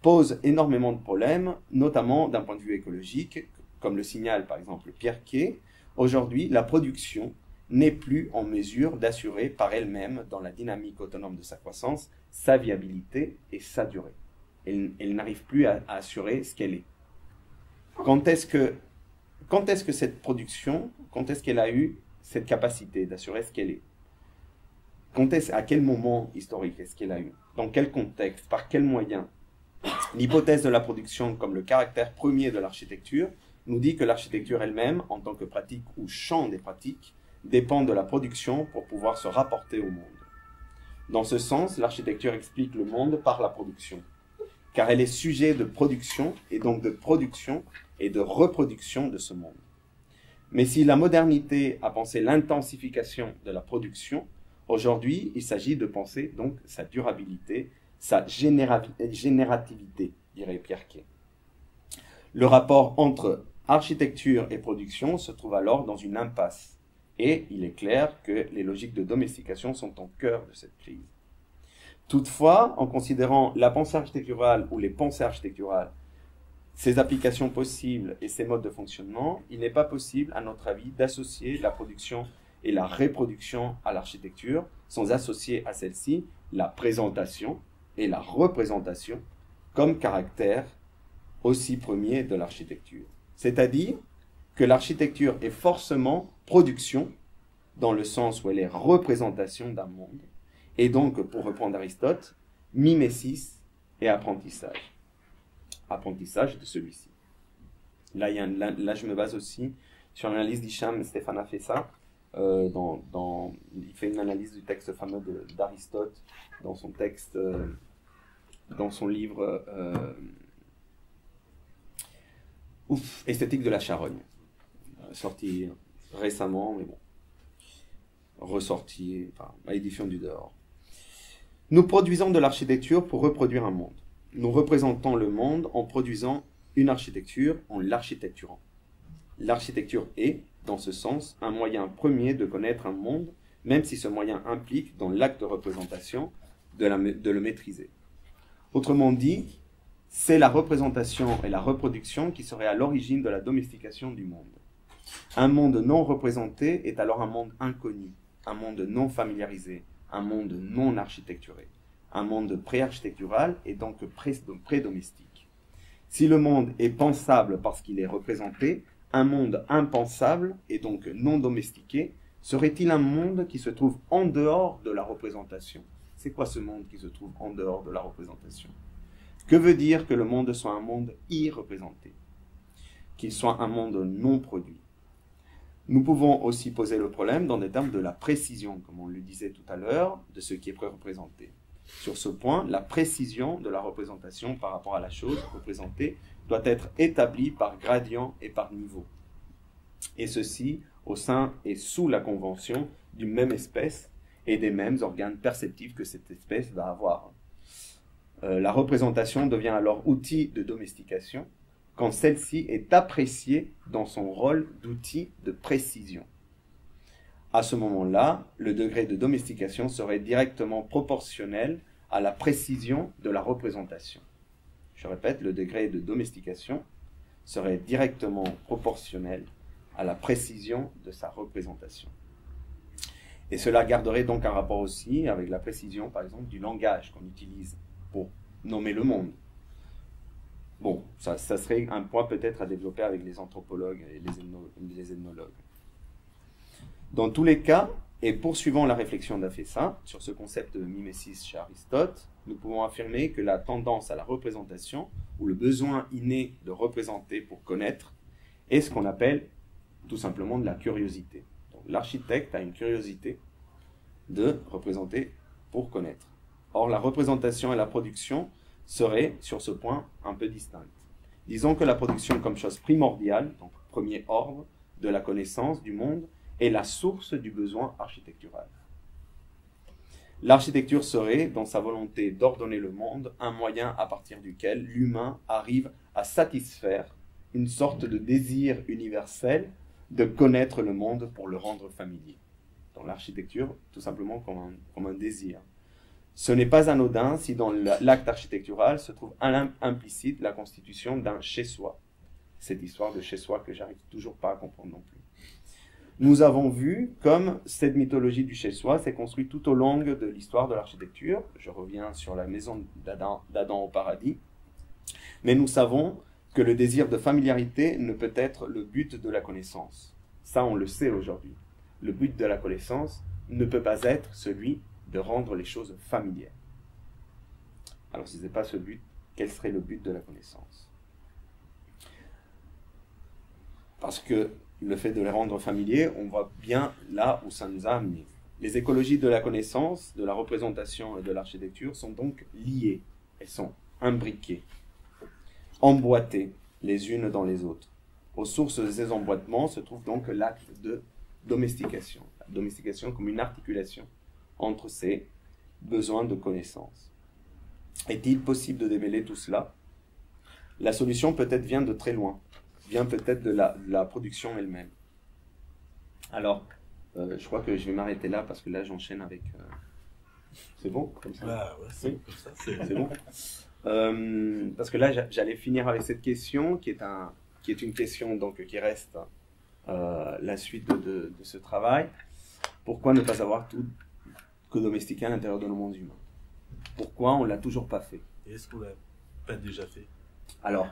Speaker 1: pose énormément de problèmes, notamment d'un point de vue écologique, comme le signale par exemple Pierre Quay. Aujourd'hui, la production n'est plus en mesure d'assurer par elle-même, dans la dynamique autonome de sa croissance, sa viabilité et sa durée. Elle n'arrive plus à assurer ce qu'elle est. Quand est-ce que cette production, quand est-ce qu'elle a eu cette capacité d'assurer ce qu'elle est? À quel moment historique est-ce qu'elle a eu? Dans quel contexte? Par quels moyens? L'hypothèse de la production comme le caractère premier de l'architecture nous dit que l'architecture elle-même, en tant que pratique ou champ des pratiques, dépend de la production pour pouvoir se rapporter au monde. Dans ce sens, l'architecture explique le monde par la production, car elle est sujet de production, et donc de production et de reproduction de ce monde. Mais si la modernité a pensé l'intensification de la production, aujourd'hui, il s'agit de penser donc sa durabilité, sa générativité, dirait Pierre Quay. Le rapport entre architecture et production se trouve alors dans une impasse. Et il est clair que les logiques de domestication sont au cœur de cette crise. Toutefois, en considérant la pensée architecturale ou les pensées architecturales, ses applications possibles et ses modes de fonctionnement, il n'est pas possible, à notre avis, d'associer la production et la reproduction à l'architecture, sans associer à celle-ci la présentation et la représentation comme caractère aussi premier de l'architecture. C'est-à-dire que l'architecture est forcément production, dans le sens où elle est représentation d'un monde, et donc, pour reprendre Aristote, mimésis et apprentissage. Apprentissage de celui-ci. Là, je me base aussi sur l'analyse d'Hicham Stéphane Fessa. Il fait une analyse du texte fameux d'Aristote dans son texte, dans son livre Esthétique de la charogne, sorti récemment, mais bon, ressorti à l'édition du dehors. Nous produisons de l'architecture pour reproduire un monde. Nous représentons le monde en produisant une architecture, en l'architecturant. L'architecture est, dans ce sens, un moyen premier de connaître un monde, même si ce moyen implique, dans l'acte de représentation, de le maîtriser. Autrement dit, c'est la représentation et la reproduction qui seraient à l'origine de la domestication du monde. Un monde non représenté est alors un monde inconnu, un monde non familiarisé, un monde non architecturé, un monde pré-architectural et donc pré-domestique. Si le monde est pensable parce qu'il est représenté, un monde impensable et donc non domestiqué, serait-il un monde qui se trouve en dehors de la représentation? C'est quoi ce monde qui se trouve en dehors de la représentation? Que veut dire que le monde soit un monde irreprésenté? Qu'il soit un monde non produit? Nous pouvons aussi poser le problème dans des termes de la précision, comme on le disait tout à l'heure, de ce qui est pré-représenté. Sur ce point, la précision de la représentation par rapport à la chose représentée doit être établie par gradient et par niveau. Et ceci au sein et sous la convention d'une même espèce et des mêmes organes perceptifs que cette espèce va avoir. La représentation devient alors outil de domestication quand celle-ci est appréciée dans son rôle d'outil de précision. À ce moment-là, le degré de domestication serait directement proportionnel à la précision de la représentation. Je répète, le degré de domestication serait directement proportionnel à la précision de sa représentation. Et cela garderait donc un rapport aussi avec la précision, par exemple, du langage qu'on utilise pour nommer le monde. Bon, ça serait un point peut-être à développer avec les anthropologues et les ethnologues. Dans tous les cas, et poursuivant la réflexion d'Afessa sur ce concept de mimesis chez Aristote, nous pouvons affirmer que la tendance à la représentation, ou le besoin inné de représenter pour connaître, est ce qu'on appelle tout simplement de la curiosité. L'architecte a une curiosité de représenter pour connaître. Or, la représentation et la production seraient, sur ce point, un peu distinctes. Disons que la production comme chose primordiale, donc premier ordre de la connaissance du monde, est la source du besoin architectural. L'architecture serait, dans sa volonté d'ordonner le monde, un moyen à partir duquel l'humain arrive à satisfaire une sorte de désir universel de connaître le monde pour le rendre familier. Dans l'architecture, tout simplement comme un désir. Ce n'est pas anodin si dans l'acte architectural se trouve implicite la constitution d'un chez-soi. Cette histoire de chez-soi que j'arrive toujours pas à comprendre non plus. Nous avons vu comme cette mythologie du chez-soi s'est construite tout au long de l'histoire de l'architecture. Je reviens sur la maison d'Adam au paradis. Mais nous savons que le désir de familiarité ne peut être le but de la connaissance. Ça, on le sait aujourd'hui. Le but de la connaissance ne peut pas être celui de rendre les choses familières. Alors, si ce n'est pas ce but, quel serait le but de la connaissance? Parce que le fait de les rendre familiers, on voit bien là où ça nous a amené. Les écologies de la connaissance, de la représentation et de l'architecture sont donc liées. Elles sont imbriquées, emboîtées les unes dans les autres. Aux sources de ces emboîtements se trouve donc l'acte de domestication. La domestication comme une articulation entre ces besoins de connaissance. Est-il possible de démêler tout cela? La solution peut-être vient de très loin, vient peut-être de la production elle-même. Alors, je crois que je vais m'arrêter là parce que là j'enchaîne avec... C'est bon comme ça?
Speaker 2: Ah ouais, c'est comme ça.
Speaker 1: C'est bon. Parce que là j'allais finir avec cette question qui est une question donc, qui reste la suite de ce travail. Pourquoi ne pas avoir tout que domestiqué à l'intérieur de nos mondes humains? Pourquoi on ne l'a toujours pas fait?
Speaker 2: Et est-ce qu'on l'a pas déjà fait?
Speaker 1: Alors,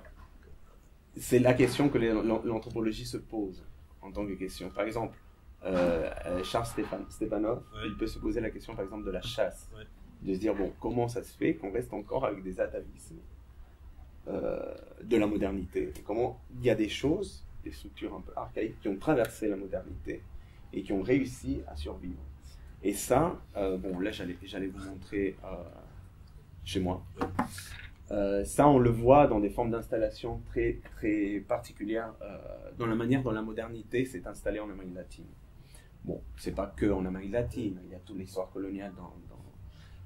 Speaker 1: c'est la question que l'anthropologie se pose en tant que question. Par exemple, Charles Stepanov,
Speaker 2: ouais.
Speaker 1: Il peut se poser la question par exemple de la chasse.
Speaker 2: Ouais.
Speaker 1: De se dire, bon, comment ça se fait qu'on reste encore avec des atavismes de la modernité? Et comment il y a des choses, des structures un peu archaïques qui ont traversé la modernité et qui ont réussi à survivre. Et ça, bon, là j'allais vous montrer chez moi. Ça, on le voit dans des formes d'installation très, très particulières, dans la manière dont la modernité s'est installée en Amérique latine. Bon, c'est pas que en Amérique latine, il y a toute l'histoire coloniale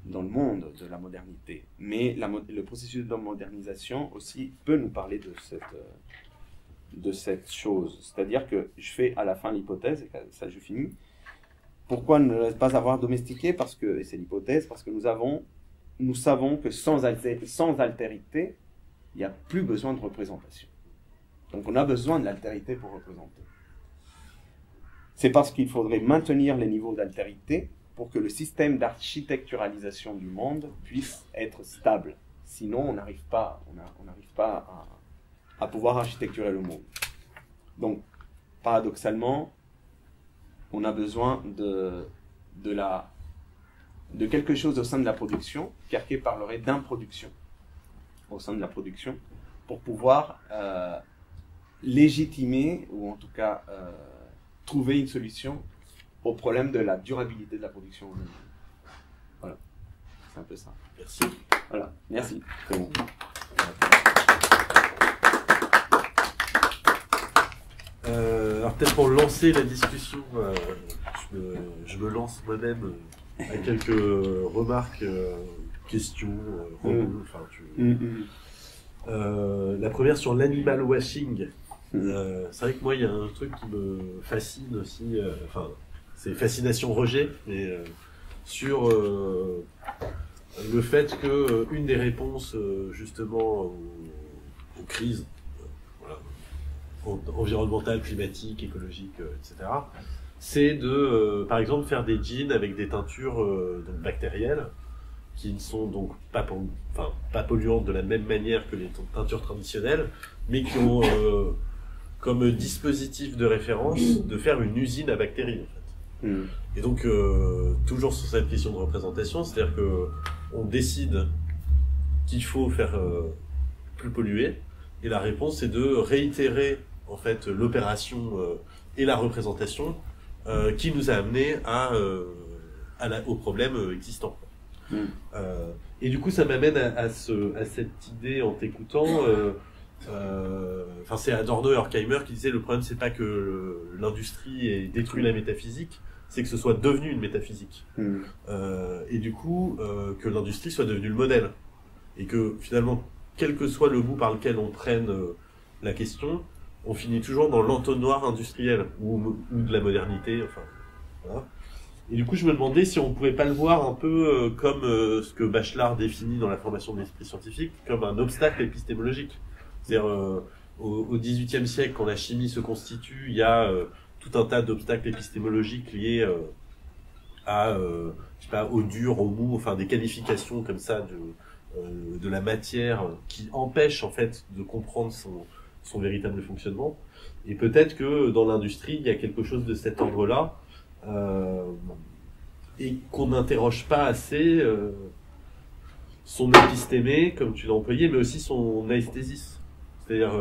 Speaker 1: dans le monde de la modernité. Mais le processus de modernisation aussi peut nous parler de cette chose. C'est-à-dire que je fais à la fin l'hypothèse, et ça je finis. Pourquoi ne pas avoir domestiqué? Parce que, et c'est l'hypothèse, parce que nous savons que sans altérité, il n'y a plus besoin de représentation. Donc on a besoin de l'altérité pour représenter. C'est parce qu'il faudrait maintenir les niveaux d'altérité pour que le système d'architecturalisation du monde puisse être stable. Sinon, on n'arrive pas à pouvoir architecturer le monde. Donc, paradoxalement, on a besoin de quelque chose au sein de la production. Kierkegaard parlerait d'improduction au sein de la production pour pouvoir légitimer, ou en tout cas trouver une solution au problème de la durabilité de la production. Voilà, c'est un peu ça.
Speaker 2: Merci.
Speaker 1: Voilà, merci. C'est bon.
Speaker 2: Alors peut-être pour lancer la discussion, je me lance moi-même à quelques remarques, questions, enfin la première sur l'animal washing. C'est vrai que moi il y a un truc qui me fascine aussi, enfin c'est fascination rejet, mais sur le fait que une des réponses justement aux crises voilà, environnementales, climatiques, écologiques, etc., c'est de, par exemple, faire des jeans avec des teintures donc bactérielles qui ne sont donc pas polluantes de la même manière que les teintures traditionnelles, mais qui ont comme dispositif de référence de faire une usine à bactéries. En fait. Et donc, toujours sur cette question de représentation, c'est-à-dire que on décide qu'il faut faire plus polluer, et la réponse c'est de réitérer en fait l'opération et la représentation qui nous a amené au problème existant. Et du coup, ça m'amène à cette idée en t'écoutant. C'est Adorno et Horkheimer qui disaient le problème c'est pas que l'industrie ait détruit la métaphysique, c'est que ce soit devenu une métaphysique. Et du coup, que l'industrie soit devenue le modèle. Et que finalement, quel que soit le bout par lequel on prenne la question, on finit toujours dans l'entonnoir industriel ou de la modernité. Enfin, voilà. Et du coup, je me demandais si on pouvait pas le voir un peu comme ce que Bachelard définit dans la formation de l'esprit scientifique, comme un obstacle épistémologique. C'est-à-dire, au XVIIIe siècle, quand la chimie se constitue, il y a tout un tas d'obstacles épistémologiques liés je sais pas, au dur, au mou, enfin des qualifications comme ça de la matière qui empêchent en fait de comprendre son véritable fonctionnement. Et peut-être que dans l'industrie, il y a quelque chose de cet ordre-là. Et qu'on n'interroge pas assez son épistémé, comme tu l'as employé, mais aussi son aesthésis. C'est-à-dire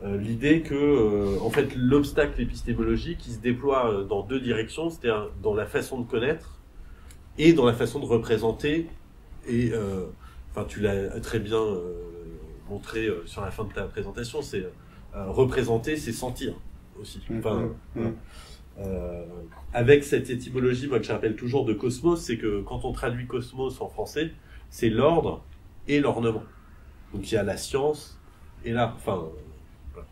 Speaker 2: l'idée que, en fait, l'obstacle épistémologique, il se déploie dans deux directions, c'est-à-dire dans la façon de connaître et dans la façon de représenter. Et tu l'as très bien montré sur la fin de ta présentation, c'est représenter, c'est sentir aussi. Avec cette étymologie, moi que je rappelle toujours de cosmos, c'est que quand on traduit cosmos en français, c'est l'ordre et l'ornement. Donc il y a la science et l'art. Enfin, voilà.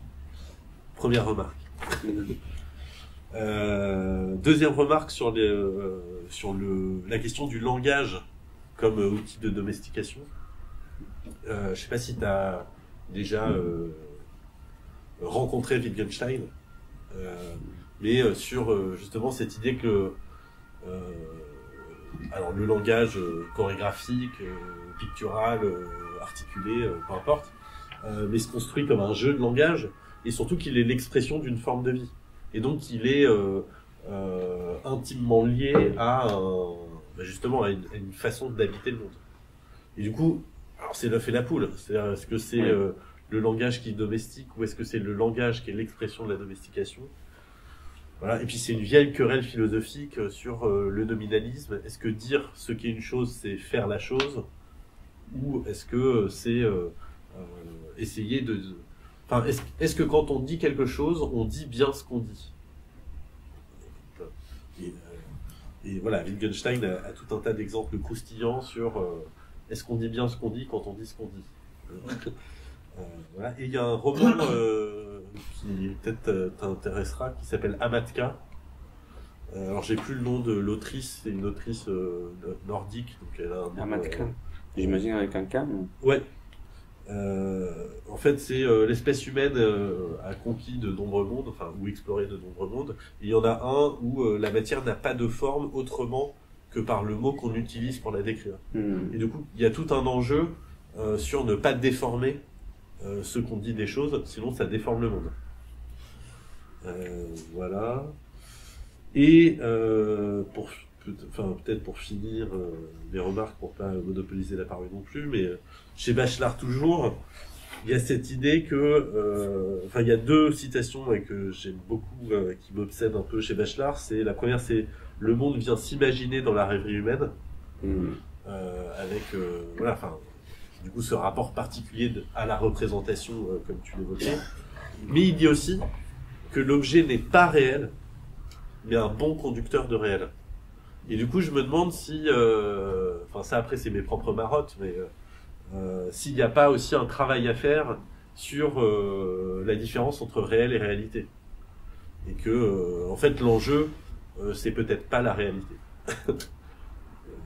Speaker 2: Première remarque. Deuxième remarque sur la question du langage comme outil de domestication. Je sais pas si tu as déjà rencontré Wittgenstein. Mais sur justement cette idée que alors le langage chorégraphique, pictural, articulé, peu importe, mais se construit comme un jeu de langage et surtout qu'il est l'expression d'une forme de vie. Et donc il est intimement lié à justement à une façon d'habiter le monde. Et du coup, alors c'est l'œuf et la poule. C'est-à-dire, est-ce que c'est le langage qui domestique ou est-ce que c'est le langage qui est l'expression de la domestication? Voilà. Et puis c'est une vieille querelle philosophique sur le nominalisme. Est-ce que dire ce qu'est une chose, c'est faire la chose, ou est-ce que c'est essayer de... Enfin, est-ce que quand on dit quelque chose, on dit bien ce qu'on dit? Et voilà, Wittgenstein a tout un tas d'exemples croustillants sur est-ce qu'on dit bien ce qu'on dit quand on dit ce qu'on dit. Voilà. Et il y a un roman qui peut-être t'intéressera, qui s'appelle Amatka. Alors j'ai plus le nom de l'autrice, c'est une autrice nordique. Donc elle a un
Speaker 1: Amatka. J'imagine avec un K.
Speaker 2: Ouais. En fait, c'est l'espèce humaine a conquis de nombreux mondes, enfin, ou exploré de nombreux mondes. Et il y en a un où la matière n'a pas de forme autrement que par le mot qu'on utilise pour la décrire. Et du coup, il y a tout un enjeu sur ne pas déformer ce qu'on dit des choses, sinon ça déforme le monde. Voilà. Et peut-être pour finir mes remarques, pour pas monopoliser la parole non plus, mais chez Bachelard toujours, il y a cette idée que, il y a deux citations que j'aime beaucoup, qui m'obsèdent un peu chez Bachelard. C'est la première, c'est le monde vient s'imaginer dans la rêverie humaine, avec du coup ce rapport particulier à la représentation, comme tu l'évoquais. Mais il dit aussi que l'objet n'est pas réel, mais un bon conducteur de réel. Et du coup, je me demande si, ça après c'est mes propres marottes, mais s'il n'y a pas aussi un travail à faire sur la différence entre réel et réalité. Et que, en fait, l'enjeu, c'est peut-être pas la réalité.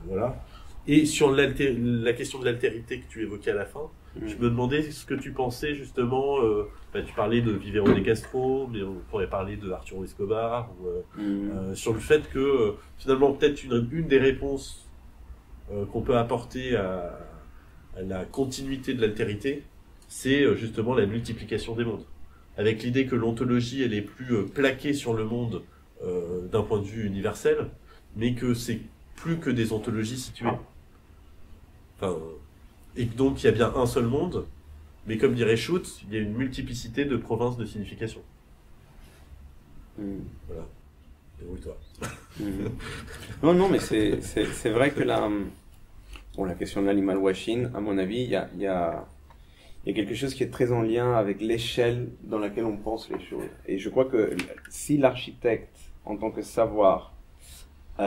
Speaker 2: Voilà. Et sur la question de l'altérité que tu évoquais à la fin, je me demandais ce que tu pensais justement. Tu parlais de Vivero de Castro, mais on pourrait parler de Arturo Escobar, sur le fait que finalement peut-être une des réponses qu'on peut apporter à la continuité de l'altérité, c'est justement la multiplication des mondes. Avec l'idée que l'ontologie elle est plus plaquée sur le monde d'un point de vue universel, mais que c'est plus que des ontologies situées. Et donc il y a bien un seul monde, mais comme dirait Schutz, il y a une multiplicité de provinces de signification. Voilà. Débrouille-toi.
Speaker 1: Non, mais c'est vrai que la question de l'animal washing, à mon avis, il y a quelque chose qui est très en lien avec l'échelle dans laquelle on pense les choses. Et je crois que si l'architecte, en tant que savoir, si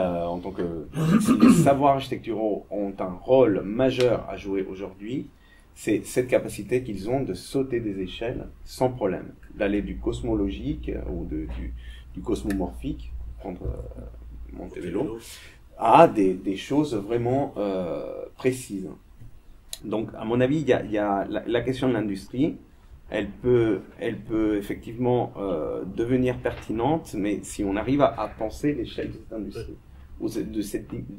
Speaker 1: les savoirs architecturaux ont un rôle majeur à jouer aujourd'hui, c'est cette capacité qu'ils ont de sauter des échelles sans problème, d'aller du cosmologique ou du cosmomorphique, prendre Montevelo, à des choses vraiment précises. Donc, à mon avis, il y a la question de l'industrie. Elle peut effectivement devenir pertinente, mais si on arrive à penser l'échelle de cette industrie, ou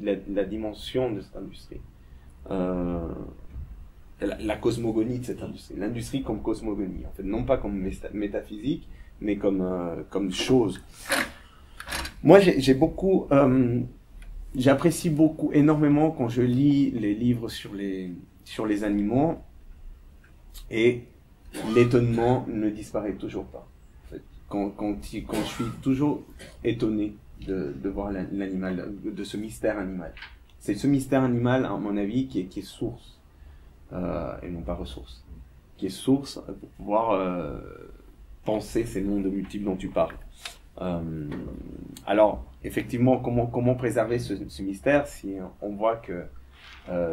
Speaker 1: la dimension de cette industrie, la cosmogonie de cette industrie, l'industrie comme cosmogonie, en fait, non pas comme métaphysique, mais comme chose. Moi, j'apprécie énormément quand je lis les livres sur les animaux, et l'étonnement ne disparaît toujours pas. En fait, quand je suis toujours étonné de voir l'animal, de ce mystère animal. C'est ce mystère animal, à mon avis, qui est source, et non pas ressource, qui est source pour pouvoir penser ces mondes multiples dont tu parles. Alors, effectivement, comment préserver ce mystère si on voit que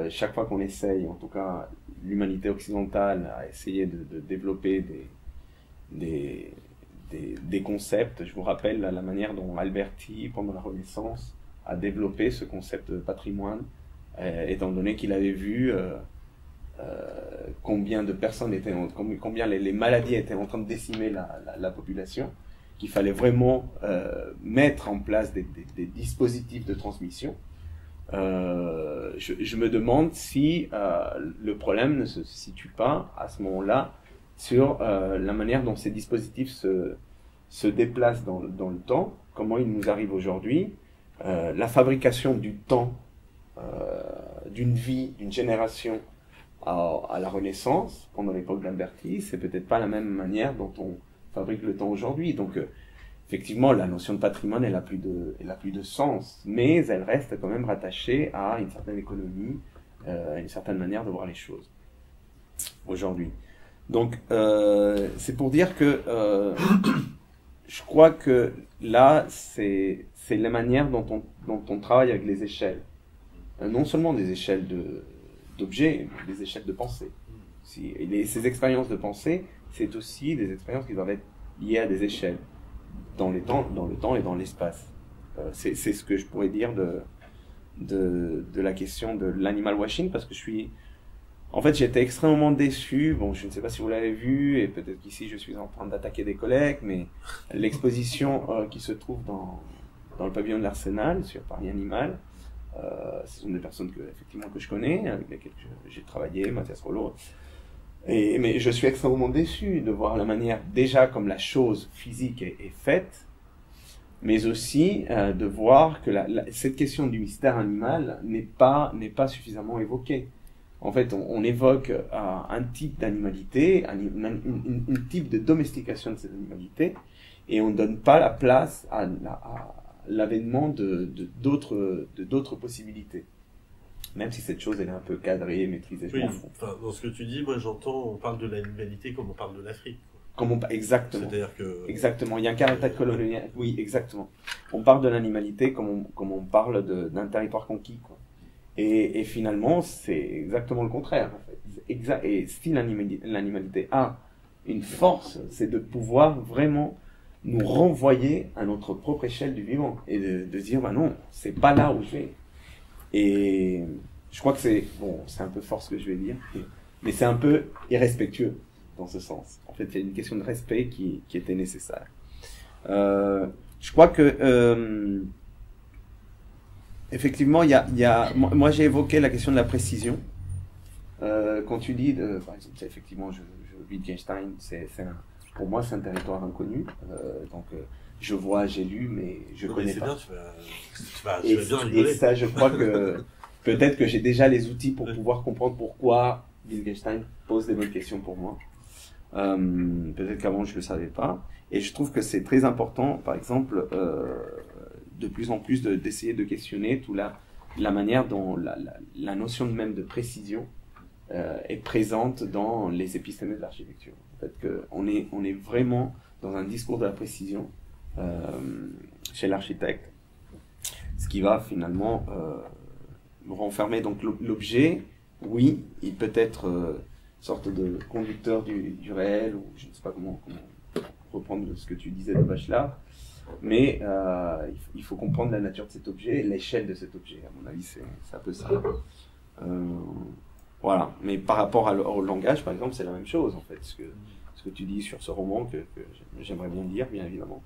Speaker 1: chaque fois qu'on essaye, en tout cas l'humanité occidentale, a essayé de développer des concepts. Je vous rappelle la manière dont Alberti, pendant la Renaissance, a développé ce concept de patrimoine, étant donné qu'il avait vu combien de personnes combien les maladies étaient en train de décimer la population, qu'il fallait vraiment mettre en place des dispositifs de transmission. Je me demande si le problème ne se situe pas à ce moment-là sur la manière dont ces dispositifs se déplacent dans le temps, comment ils nous arrivent aujourd'hui, la fabrication du temps, d'une vie, d'une génération à la Renaissance, pendant l'époque d'Alberti, c'est peut-être pas la même manière dont on fabrique le temps aujourd'hui. Donc effectivement, la notion de patrimoine, elle a plus de sens, mais elle reste quand même rattachée à une certaine économie, à une certaine manière de voir les choses aujourd'hui. Donc, c'est pour dire que je crois que là, c'est la manière dont on travaille avec les échelles. Non seulement des échelles d'objets, mais des échelles de pensée. Ces expériences de pensée, c'est aussi des expériences qui doivent être liées à des échelles, dans le temps et dans l'espace. C'est ce que je pourrais dire de la question de l'animal washing, parce que j'étais extrêmement déçu. Bon, je ne sais pas si vous l'avez vu, et peut-être qu'ici je suis en train d'attaquer des collègues, mais l'exposition qui se trouve dans le pavillon de l'Arsenal sur Paris Animal, ce sont des personnes que je connais, avec lesquelles j'ai travaillé, Mathias Rollo. Mais je suis extrêmement déçu de voir la manière, déjà comme la chose physique est faite, mais aussi de voir que cette question du mystère animal n'est pas suffisamment évoquée. En fait, on évoque un type d'animalité, une type de domestication de cette animalité, et on ne donne pas la place à l'avènement d'autres possibilités. Même si cette chose elle est un peu cadrée, maîtrisée.
Speaker 2: Oui, dans ce que tu dis, moi j'entends, on parle de l'animalité comme on parle de l'Afrique.
Speaker 1: Exactement.
Speaker 2: C'est-à-dire que...
Speaker 1: Exactement, il y a un caractère colonial. Oui, exactement. On parle de l'animalité comme on parle d'un territoire conquis, quoi. Et finalement, c'est exactement le contraire, en fait. Et si l'animalité a une force, c'est de pouvoir vraiment nous renvoyer à notre propre échelle du vivant. Et de dire, non, c'est pas là où je vais. Et je crois que c'est un peu fort ce que je vais dire, mais c'est un peu irrespectueux dans ce sens. En fait, il y a une question de respect qui était nécessaire. Je crois que effectivement, moi j'ai évoqué la question de la précision. Quand tu dis, par exemple, effectivement, Wittgenstein, pour moi, c'est un territoire inconnu. Donc, je vois, j'ai lu, mais je connais pas.
Speaker 2: Bien, tu vas bien rigoler.
Speaker 1: Et ça, je crois que peut-être que j'ai déjà les outils pour pouvoir comprendre pourquoi Wittgenstein pose des bonnes questions pour moi. Peut-être qu'avant, je le savais pas. Et je trouve que c'est très important, par exemple, de plus en plus d'essayer de questionner toute la manière dont la notion même de précision est présente dans les épistémés de l'architecture. En fait, qu'on est vraiment dans un discours de la précision chez l'architecte, ce qui va finalement renfermer donc l'objet. Oui, il peut être sorte de conducteur du réel, ou je ne sais pas comment reprendre ce que tu disais de Bachelard, mais il faut comprendre la nature de cet objet et l'échelle de cet objet. À mon avis, c'est un peu ça. Voilà. Mais par rapport au langage, par exemple, c'est la même chose, en fait. Ce que tu dis sur ce roman, que j'aimerais bien lire, bien évidemment,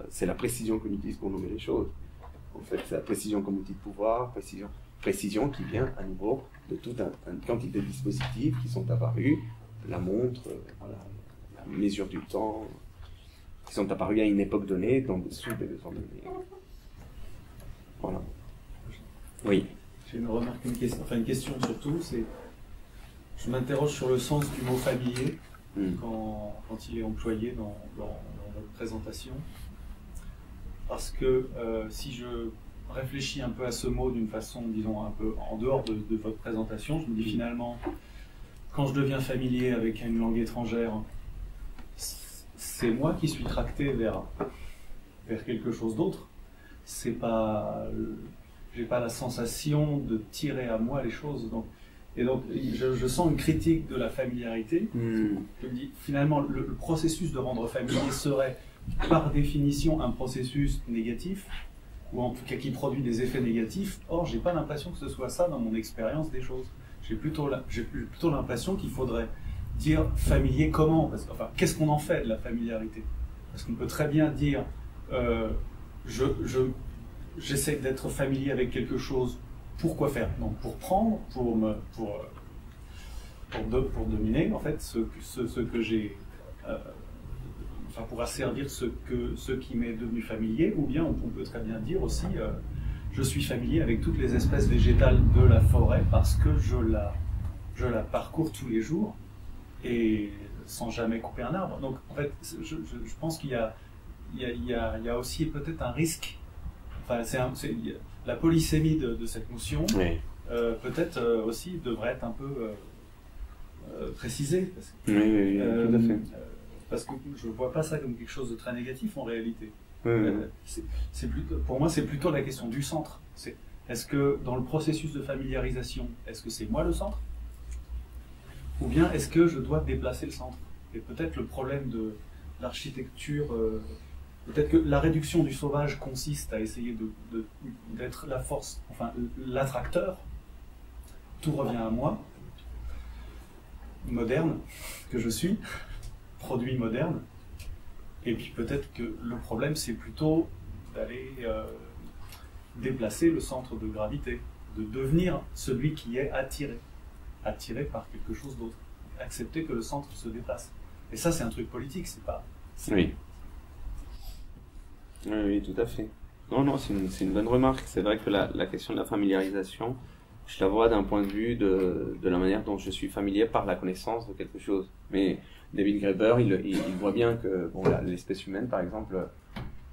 Speaker 1: c'est la précision qu'on utilise pour nommer les choses. En fait, c'est la précision comme outil de pouvoir, précision qui vient à nouveau de toute une quantité de dispositifs qui sont apparus, la montre, voilà, la mesure du temps, qui sont apparus à une époque donnée, dans dessous des besoins donnés. Voilà. Oui.
Speaker 3: J'ai une remarque, une question surtout, c'est je m'interroge sur le sens du mot familier quand il est employé dans notre présentation. Parce que si je réfléchis un peu à ce mot d'une façon, disons, un peu en dehors de votre présentation, je me dis finalement, quand je deviens familier avec une langue étrangère, c'est moi qui suis tracté vers quelque chose d'autre. C'est pas, j'ai pas la sensation de tirer à moi les choses. Donc je sens une critique de la familiarité. Je me dis finalement le processus de rendre familier serait par définition un processus négatif, ou en tout cas qui produit des effets négatifs. Or, j'ai pas l'impression que ce soit ça dans mon expérience des choses. J'ai plutôt l'impression qu'il faudrait dire familier comment, parce que, enfin, qu'est-ce qu'on en fait de la familiarité? Parce qu'on peut très bien dire j'essaie d'être familier avec quelque chose. Pourquoi faire? Donc pour prendre, pour dominer en fait ce que j'ai, enfin pour asservir ce qui m'est devenu familier, ou bien on peut très bien dire aussi je suis familier avec toutes les espèces végétales de la forêt parce que je la parcours tous les jours et sans jamais couper un arbre. Donc en fait je pense qu'il y a aussi peut-être un risque. Enfin, la polysémie de cette notion, oui. Peut-être aussi devrait être un peu précisée.
Speaker 1: Oui, tout à fait.
Speaker 3: Parce que je ne vois pas ça comme quelque chose de très négatif en réalité.
Speaker 1: Oui.
Speaker 3: Pour moi, c'est plutôt la question du centre. Est-ce que dans le processus de familiarisation, est-ce que c'est moi le centre? Ou bien est-ce que je dois déplacer le centre? Et peut-être le problème de l'architecture... Peut-être que la réduction du sauvage consiste à essayer d'être la force, enfin l'attracteur. Tout revient à moi, moderne, que je suis, produit moderne. Et puis peut-être que le problème, c'est plutôt d'aller déplacer le centre de gravité, de devenir celui qui est attiré par quelque chose d'autre. Accepter que le centre se déplace. Et ça, c'est un truc politique, c'est pas...
Speaker 1: Oui. Oui, tout à fait. Non, c'est une bonne remarque. C'est vrai que la question de la familiarisation, je la vois d'un point de vue de la manière dont je suis familier par la connaissance de quelque chose. Mais David Graeber, il voit bien que l'espèce humaine, par exemple,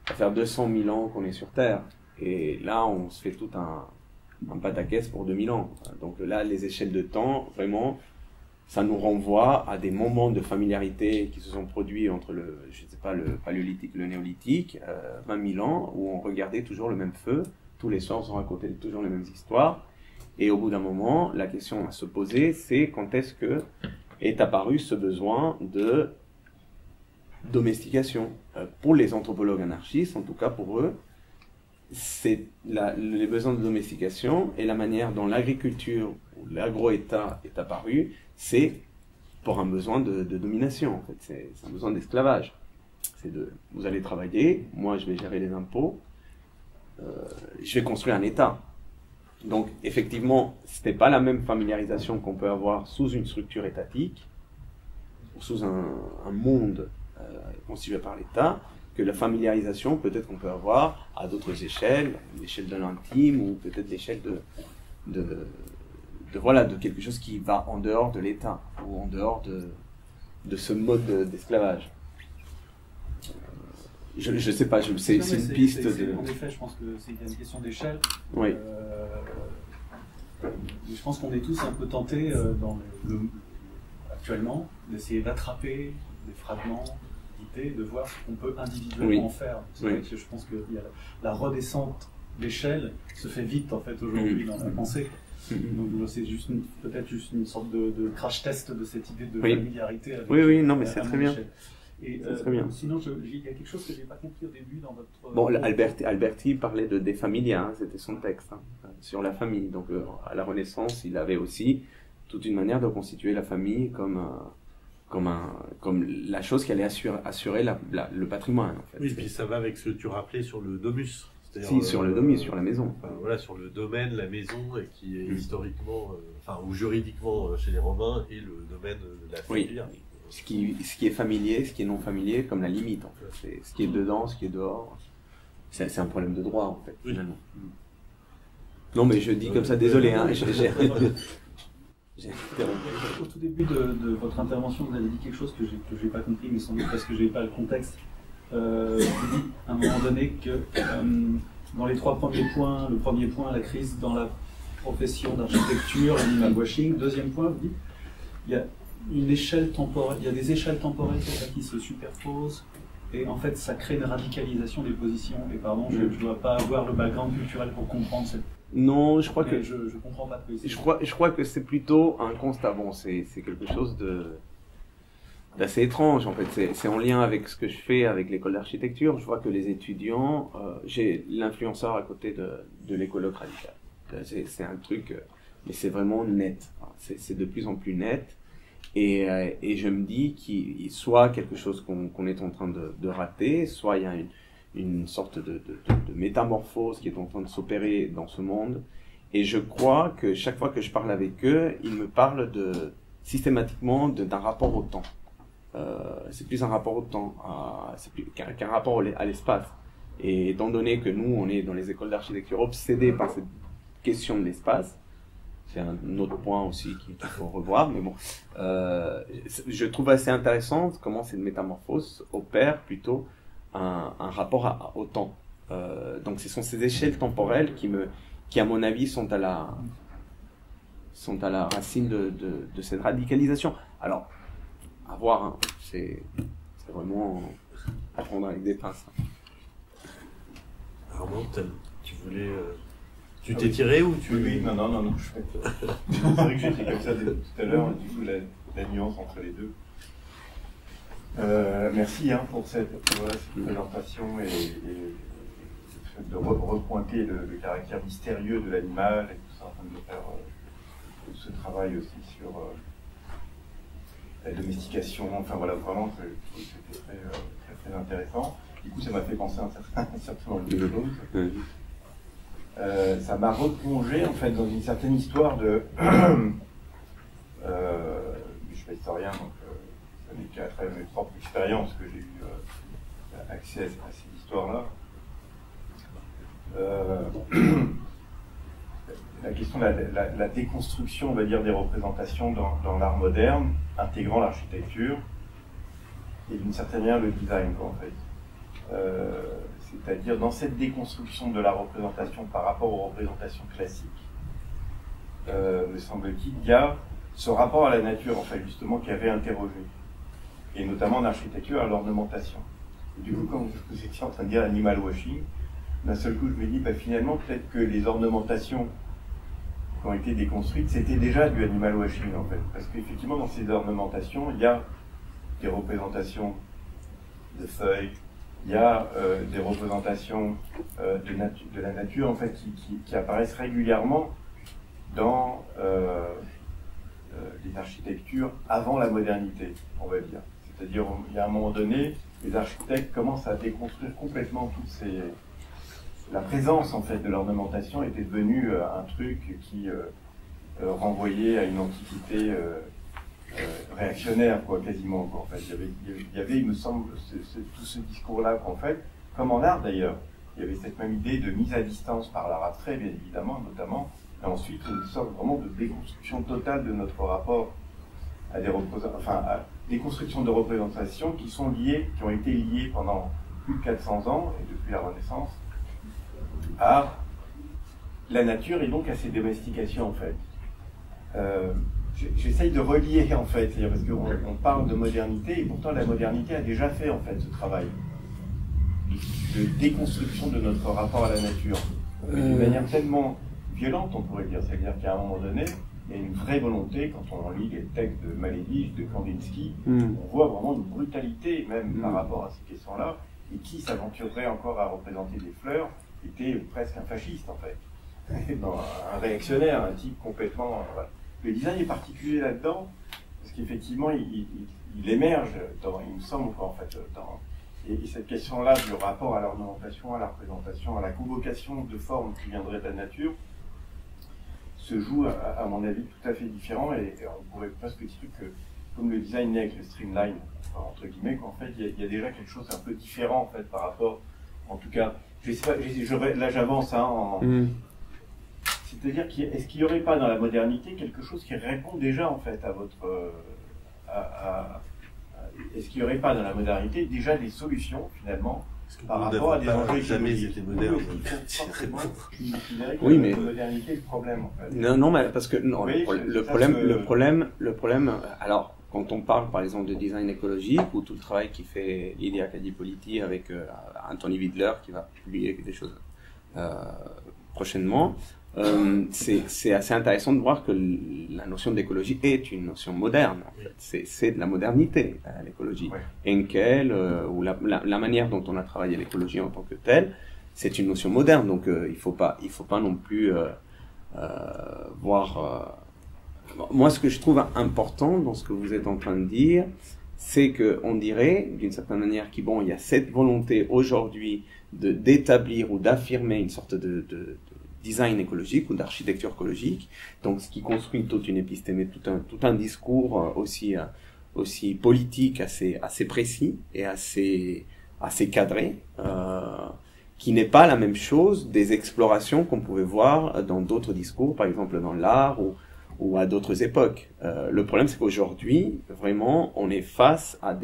Speaker 1: va faire 200 000 ans qu'on est sur Terre. Et là, on se fait tout un pataquès pour 2000 ans. Donc là, les échelles de temps, vraiment... ça nous renvoie à des moments de familiarité qui se sont produits entre le paléolithique et le néolithique, 20 000 ans, où on regardait toujours le même feu, tous les soirs on racontait toujours les mêmes histoires, et au bout d'un moment, la question à se poser, c'est quand est-ce que est apparu ce besoin de domestication. Pour les anthropologues anarchistes, en tout cas pour eux, c'est les besoins de domestication et la manière dont l'agriculture ou l'agro-État est apparu, c'est pour un besoin de domination, en fait. C'est un besoin d'esclavage. Vous allez travailler, moi je vais gérer les impôts, je vais construire un État. Donc, effectivement, ce n'est pas la même familiarisation qu'on peut avoir sous une structure étatique, ou sous un monde constitué par l'État, que la familiarisation, peut-être qu'on peut avoir à d'autres échelles, l'échelle de l'intime, ou peut-être l'échelle de quelque chose qui va en dehors de l'État, ou en dehors de ce mode d'esclavage. Je sais pas, c'est une piste
Speaker 3: En effet, je pense que c'est une question d'échelle.
Speaker 1: Oui.
Speaker 3: Je pense qu'on est tous un peu tentés actuellement d'essayer d'attraper des fragments d'idées, de voir ce qu'on peut individuellement en faire. Vrai que je pense que la redescente d'échelle se fait vite en fait aujourd'hui dans la pensée. Donc c'est peut-être juste une sorte de crash test de cette idée de familiarité. Avec
Speaker 1: non, mais c'est très bien.
Speaker 3: Et sinon, il y a quelque chose que je n'ai pas compris au début dans votre...
Speaker 1: Bon, Alberti parlait de familia, hein, c'était son texte, sur la famille. Donc, à la Renaissance, il avait aussi toute une manière de constituer la famille comme la chose qui allait assurer le patrimoine. En fait.
Speaker 2: Oui, et puis ça va avec ce que tu rappelais sur le domus.
Speaker 1: Si, sur le domus, sur la maison.
Speaker 2: Enfin, voilà, sur le domaine, la maison, qui est historiquement, ou juridiquement chez les Romains, et le domaine de la famille.
Speaker 1: Oui. Ce qui est familier, ce qui est non familier, comme la limite, en fait. C'est ce qui est dedans, ce qui est dehors. C'est un problème de droit, en fait, finalement. Non, mais je dis comme ça, désolé, hein, j'ai
Speaker 3: Au tout début de votre intervention, vous avez dit quelque chose que je n'ai pas compris, mais sans doute parce que je n'ai pas le contexte. Vous dites à un moment donné que dans les 3 premiers points, le premier point, la crise dans la profession d'architecture, l'animal washing. Deuxième point, vous dites il y a une échelle temporelle, il y a des échelles temporelles qui se superposent, et en fait ça crée une radicalisation des positions. Et pardon, je ne dois pas avoir le background culturel pour comprendre cette...
Speaker 1: Non, je crois que...
Speaker 3: Je comprends pas de quoi
Speaker 1: je crois que c'est plutôt un constat. Bon, c'est quelque chose d'assez étrange, en fait. C'est en lien avec ce que je fais avec l'école d'architecture. Je vois que les étudiants... j'ai l'influenceur à côté de l'écologue radical. C'est un truc... mais c'est vraiment net. C'est de plus en plus net. Et je me dis qu'il y a soit quelque chose qu'on est en train de rater, soit il y a une sorte de métamorphose qui est en train de s'opérer dans ce monde. Et je crois que chaque fois que je parle avec eux, ils me parlent systématiquement d'un rapport au temps. C'est plus un rapport au temps, c'est plus qu'un rapport à l'espace. Et étant donné que nous, on est dans les écoles d'architecture obsédés par cette question de l'espace, c'est un autre point aussi qu'il faut revoir, mais bon, je trouve assez intéressant comment cette métamorphose opère plutôt un rapport au temps. Donc ce sont ces échelles temporelles qui à mon avis sont à la racine de cette radicalisation. Alors, à voir, hein, c'est vraiment à prendre avec des pinces.
Speaker 2: Armand, tu voulais... Tu t'es tiré ou tu...
Speaker 4: Oui, non, c'est vrai que j'étais comme ça tout à l'heure, du coup, la nuance entre les deux. Merci pour cette présentation et de repointer le caractère mystérieux de l'animal et tout ça, en train de faire tout ce travail aussi sur la domestication. Enfin voilà, vraiment, c'était très intéressant. Du coup, ça m'a fait penser à un certain nombre de choses. Ça m'a replongé en fait dans une certaine histoire de... je suis pas historien, donc ça n'est qu'à travers mes propres expériences que j'ai eu accès à ces histoires-là. La question de la déconstruction, on va dire, des représentations dans l'art moderne, intégrant l'architecture et d'une certaine manière le design, quoi, en fait. C'est-à-dire dans cette déconstruction de la représentation par rapport aux représentations classiques, me semble-t-il, il y a ce rapport à la nature, en fait, justement, qui avait interrogé, et notamment en architecture, à l'ornementation. Et du coup, quand vous étiez en train de dire animal washing, d'un seul coup, je me dis, finalement, peut-être que les ornementations qui ont été déconstruites, c'était déjà du animal washing, en fait. Parce qu'effectivement, dans ces ornementations, il y a des représentations de feuilles, il y a des représentations de la nature en fait, qui apparaissent régulièrement dans les architectures avant la modernité, on va dire. C'est-à-dire, il y a un moment donné, les architectes commencent à déconstruire complètement toutes ces... La présence, en fait, de l'ornementation était devenue un truc qui renvoyait à une antiquité réactionnaire, quoi, quasiment. Quoi, en fait. Il y avait, il me semble, tout ce discours-là, qu'en fait, comme en art d'ailleurs, il y avait cette même idée de mise à distance par l'art abstrait, bien évidemment, notamment, et ensuite une sorte vraiment de déconstruction totale de notre rapport à des constructions de représentation qui sont liées, qui ont été liées pendant plus de 400 ans, et depuis la Renaissance, à la nature et donc à ses domestications, en fait. J'essaye de relier, en fait, parce qu'on parle de modernité, et pourtant la modernité a déjà fait, en fait, ce travail de déconstruction de notre rapport à la nature, mais d'une manière tellement violente, on pourrait dire. C'est-à-dire qu'à un moment donné, il y a une vraie volonté, quand on lit les textes de Malevich, de Kandinsky, on voit vraiment une brutalité, même par rapport à ces questions-là, et qui s'aventurerait encore à représenter des fleurs, était presque un fasciste, en fait. Un réactionnaire, un type complètement... Voilà. Le design est particulier là-dedans, parce qu'effectivement, il émerge, il me semble, en fait, et cette question-là du rapport à l'ornementation, à la représentation, à la convocation de formes qui viendraient de la nature, se joue, à mon avis, tout à fait différent, et on pourrait presque dire que, comme le design naît avec le streamline, enfin, entre guillemets, qu'en fait, il y a déjà quelque chose un peu différent, en fait, par rapport, en tout cas, je sais pas, là j'avance, hein, c'est-à-dire, est-ce qu'il n'y aurait pas dans la modernité quelque chose qui répond déjà, en fait, à votre... est-ce qu'il n'y aurait pas dans la modernité déjà des solutions, finalement, par rapport à des enjeux
Speaker 2: jamais été modernes.
Speaker 1: Oui, mais
Speaker 4: la modernité est le problème, en fait.
Speaker 1: Non, mais parce que non,
Speaker 4: Oui,
Speaker 1: le problème. Alors, quand on parle, par exemple, de design écologique ou tout le travail qui fait Lydia Cadippoliti avec Anthony Widler, qui va publier des choses prochainement. C'est assez intéressant de voir que la notion d'écologie est une notion moderne. En fait. C'est de la modernité, l'écologie. Ouais. Henkel, ou la manière dont on a travaillé l'écologie en tant que telle, c'est une notion moderne. Donc il faut pas non plus voir... Moi, ce que je trouve important dans ce que vous êtes en train de dire, c'est qu'on dirait, d'une certaine manière, qu'il y a cette volonté aujourd'hui d'établir ou d'affirmer une sorte de design écologique ou d'architecture écologique, donc ce qui construit toute une épistémée, tout un discours aussi politique, assez précis et assez cadré, qui n'est pas la même chose des explorations qu'on pouvait voir dans d'autres discours, par exemple dans l'art ou à d'autres époques. Le problème, c'est qu'aujourd'hui, vraiment, on est face à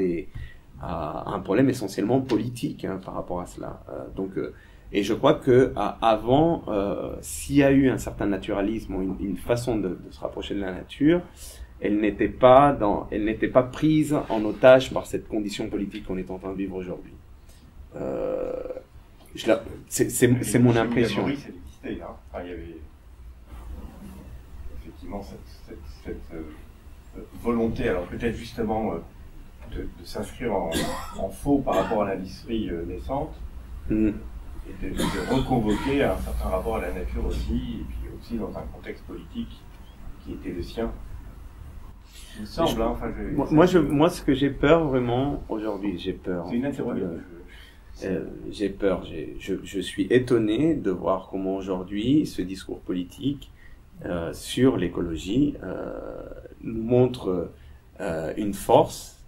Speaker 1: un problème essentiellement politique par rapport à cela. Et je crois que avant, s'il y a eu un certain naturalisme ou une façon de se rapprocher de la nature, elle n'était pas prise en otage par cette condition politique qu'on est en train de vivre aujourd'hui. C'est mon impression.
Speaker 4: Il y avait effectivement cette volonté, alors peut-être justement de s'inscrire en faux par rapport à l'industrie naissante. Et de reconvoquer un certain rapport à la nature aussi, et puis aussi dans un contexte politique qui était le sien. Il me semble,
Speaker 1: moi, ce que j'ai peur vraiment aujourd'hui, j'ai peur.
Speaker 4: C'est une interrogation.
Speaker 1: J'ai peur. Je suis étonné de voir comment aujourd'hui ce discours politique sur l'écologie nous montre une force,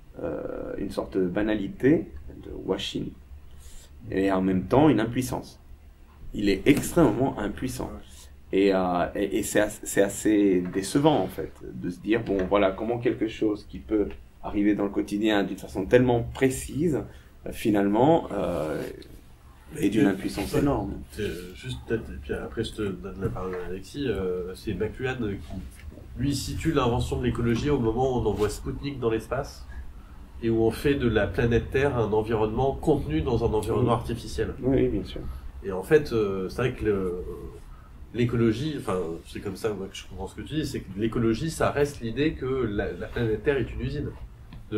Speaker 1: une sorte de banalité, de washing. Et en même temps une impuissance. Il est extrêmement impuissant. Et c'est assez décevant, en fait, de se dire, voilà, comment quelque chose qui peut arriver dans le quotidien d'une façon tellement précise, finalement, est d'une impuissance énorme.
Speaker 2: Juste peut-être, et puis après je te donne la parole à Alexis, c'est McLuhan qui, lui, situe l'invention de l'écologie au moment où on envoie Spoutnik dans l'espace, et où on fait de la planète Terre un environnement contenu dans un environnement artificiel.
Speaker 1: Oui, bien sûr.
Speaker 2: Et en fait, c'est vrai que l'écologie, enfin, c'est comme ça moi, que je comprends ce que tu dis, c'est que l'écologie, ça reste l'idée que la planète Terre est une usine, sur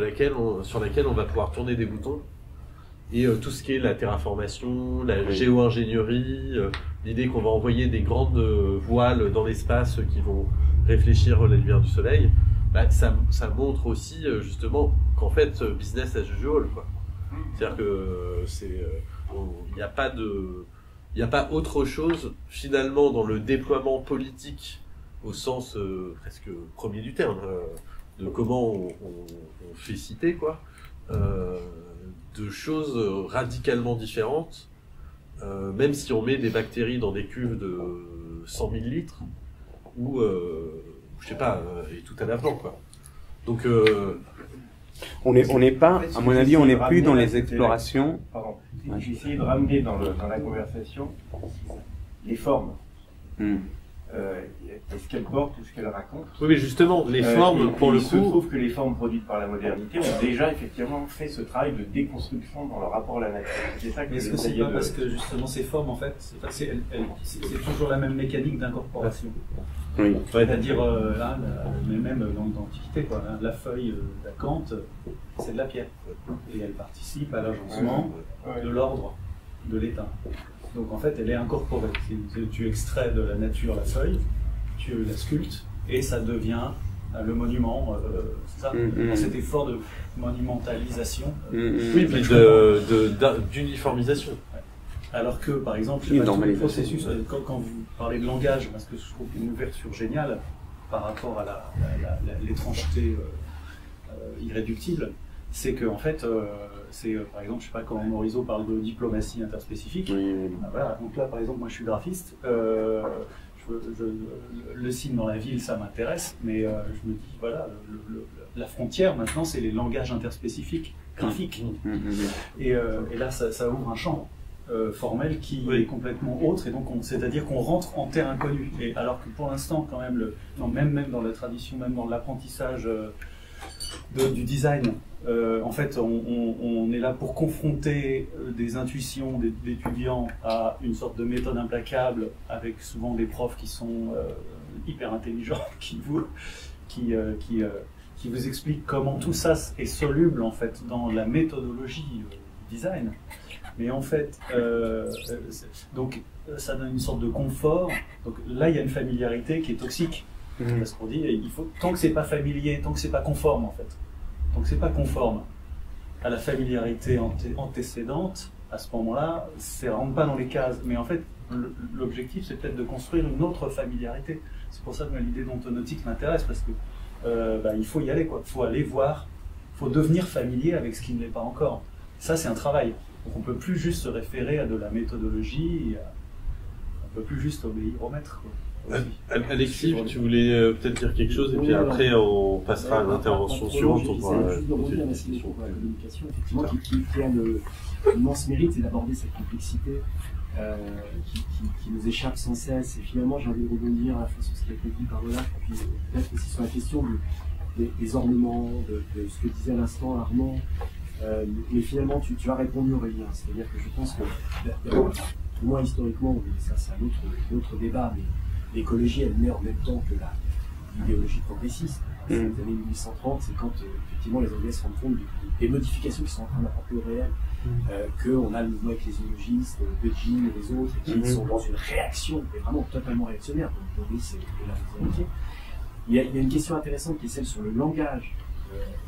Speaker 2: laquelle on va pouvoir tourner des boutons, et tout ce qui est la terraformation, la géo-ingénierie, l'idée qu'on va envoyer des grandes voiles dans l'espace qui vont réfléchir la lumière du soleil, bah, ça montre aussi justement qu'en fait business as usual, quoi. C'est-à-dire que il n'y a pas autre chose finalement dans le déploiement politique au sens presque premier du terme, de comment on fait citer, quoi, de choses radicalement différentes, même si on met des bactéries dans des cuves de 100 000 litres, ou je sais pas, et tout à l'avenant, quoi. Donc
Speaker 1: on n'est pas, à mon avis, on n'est plus dans les explorations.
Speaker 4: Pardon. J'ai essayé de ramener dans la conversation les formes. Est-ce qu'elles portent ou ce qu'elles racontent?
Speaker 2: Oui, mais justement, les formes, pour le coup...
Speaker 4: Il se trouve que les formes produites par la modernité ont déjà effectivement fait ce travail de déconstruction dans le rapport à la nature. C'est ça que
Speaker 3: est-ce que c'est pas parce que justement ces formes, en fait, c'est toujours la même mécanique d'incorporation.
Speaker 1: Oui.
Speaker 3: C'est-à-dire, là, mais même dans l'Antiquité, quoi, hein, la feuille d'acanthe, c'est de la pierre. Et elle participe à l'agencement de l'ordre de l'étain. Donc en fait, elle est incorporée. Tu extrais de la nature la feuille, tu la sculptes, et ça devient le monument. C'est ça, dans cet effort de monumentalisation.
Speaker 2: Oui, puis d'uniformisation.
Speaker 3: Alors que, par exemple, tout le processus, quand vous parlez de langage, parce que je trouve une ouverture géniale par rapport à l'étrangeté irréductible, c'est que en fait, par exemple, je sais pas, quand Morisot parle de diplomatie interspécifique, voilà, donc là, par exemple, moi je suis graphiste, le signe dans la ville, ça m'intéresse, mais je me dis, voilà, la frontière maintenant, c'est les langages interspécifiques graphiques. Et là, ça ouvre un champ formel qui est complètement autre, et donc c'est-à-dire qu'on rentre en terre inconnue. Et alors que pour l'instant, quand même, même dans la tradition, même dans l'apprentissage du design, en fait, on est là pour confronter des intuitions d'étudiants à une sorte de méthode implacable, avec souvent des profs qui sont hyper intelligents, qui vous expliquent comment tout ça est soluble en fait dans la méthodologie du design. Mais en fait, donc ça donne une sorte de confort. Donc là, il y a une familiarité qui est toxique. Parce qu'on dit, il faut, tant que c'est pas familier, tant que c'est pas conforme en fait, tant que c'est pas conforme à la familiarité antécédente, à ce moment-là, ça rentre pas dans les cases. Mais en fait, l'objectif, c'est peut-être de construire une autre familiarité. C'est pour ça que l'idée d'ontonautique m'intéresse, parce que il faut y aller, quoi. Il faut aller voir, il faut devenir familier avec ce qui ne l'est pas encore. Ça, c'est un travail. Donc on ne peut plus juste se référer à de la méthodologie, on ne peut plus juste obéir au maître, quoi.
Speaker 2: Alexis, tu voulais peut-être dire quelque chose, et puis après on passera à l'intervention suivante.
Speaker 5: On pourra continuer la question pour la communication, effectivement, qui a l'immense mérite, c'est d'aborder cette complexité qui nous échappe sans cesse. Et finalement, j'ai envie de rebondir à la fois sur ce qui a été dit par Olaf, et puis peut-être aussi sur la question des ornements, de ce que disait à l'instant Armand. Mais finalement, tu as répondu, Aurélien. C'est-à-dire que je pense que, pour moi, historiquement, ça c'est un autre débat, mais l'écologie, elle naît en même temps que l'idéologie progressiste. C'est les années 1830, c'est quand effectivement les Anglais se rendent compte des modifications qui sont en train d'apporter au réel, qu'on a le mouvement avec les zoologistes, De Gilles et les autres, qui sont dans une réaction, mais vraiment totalement réactionnaire, comme Boris et la modernité. Il y a une question intéressante qui est celle sur le langage,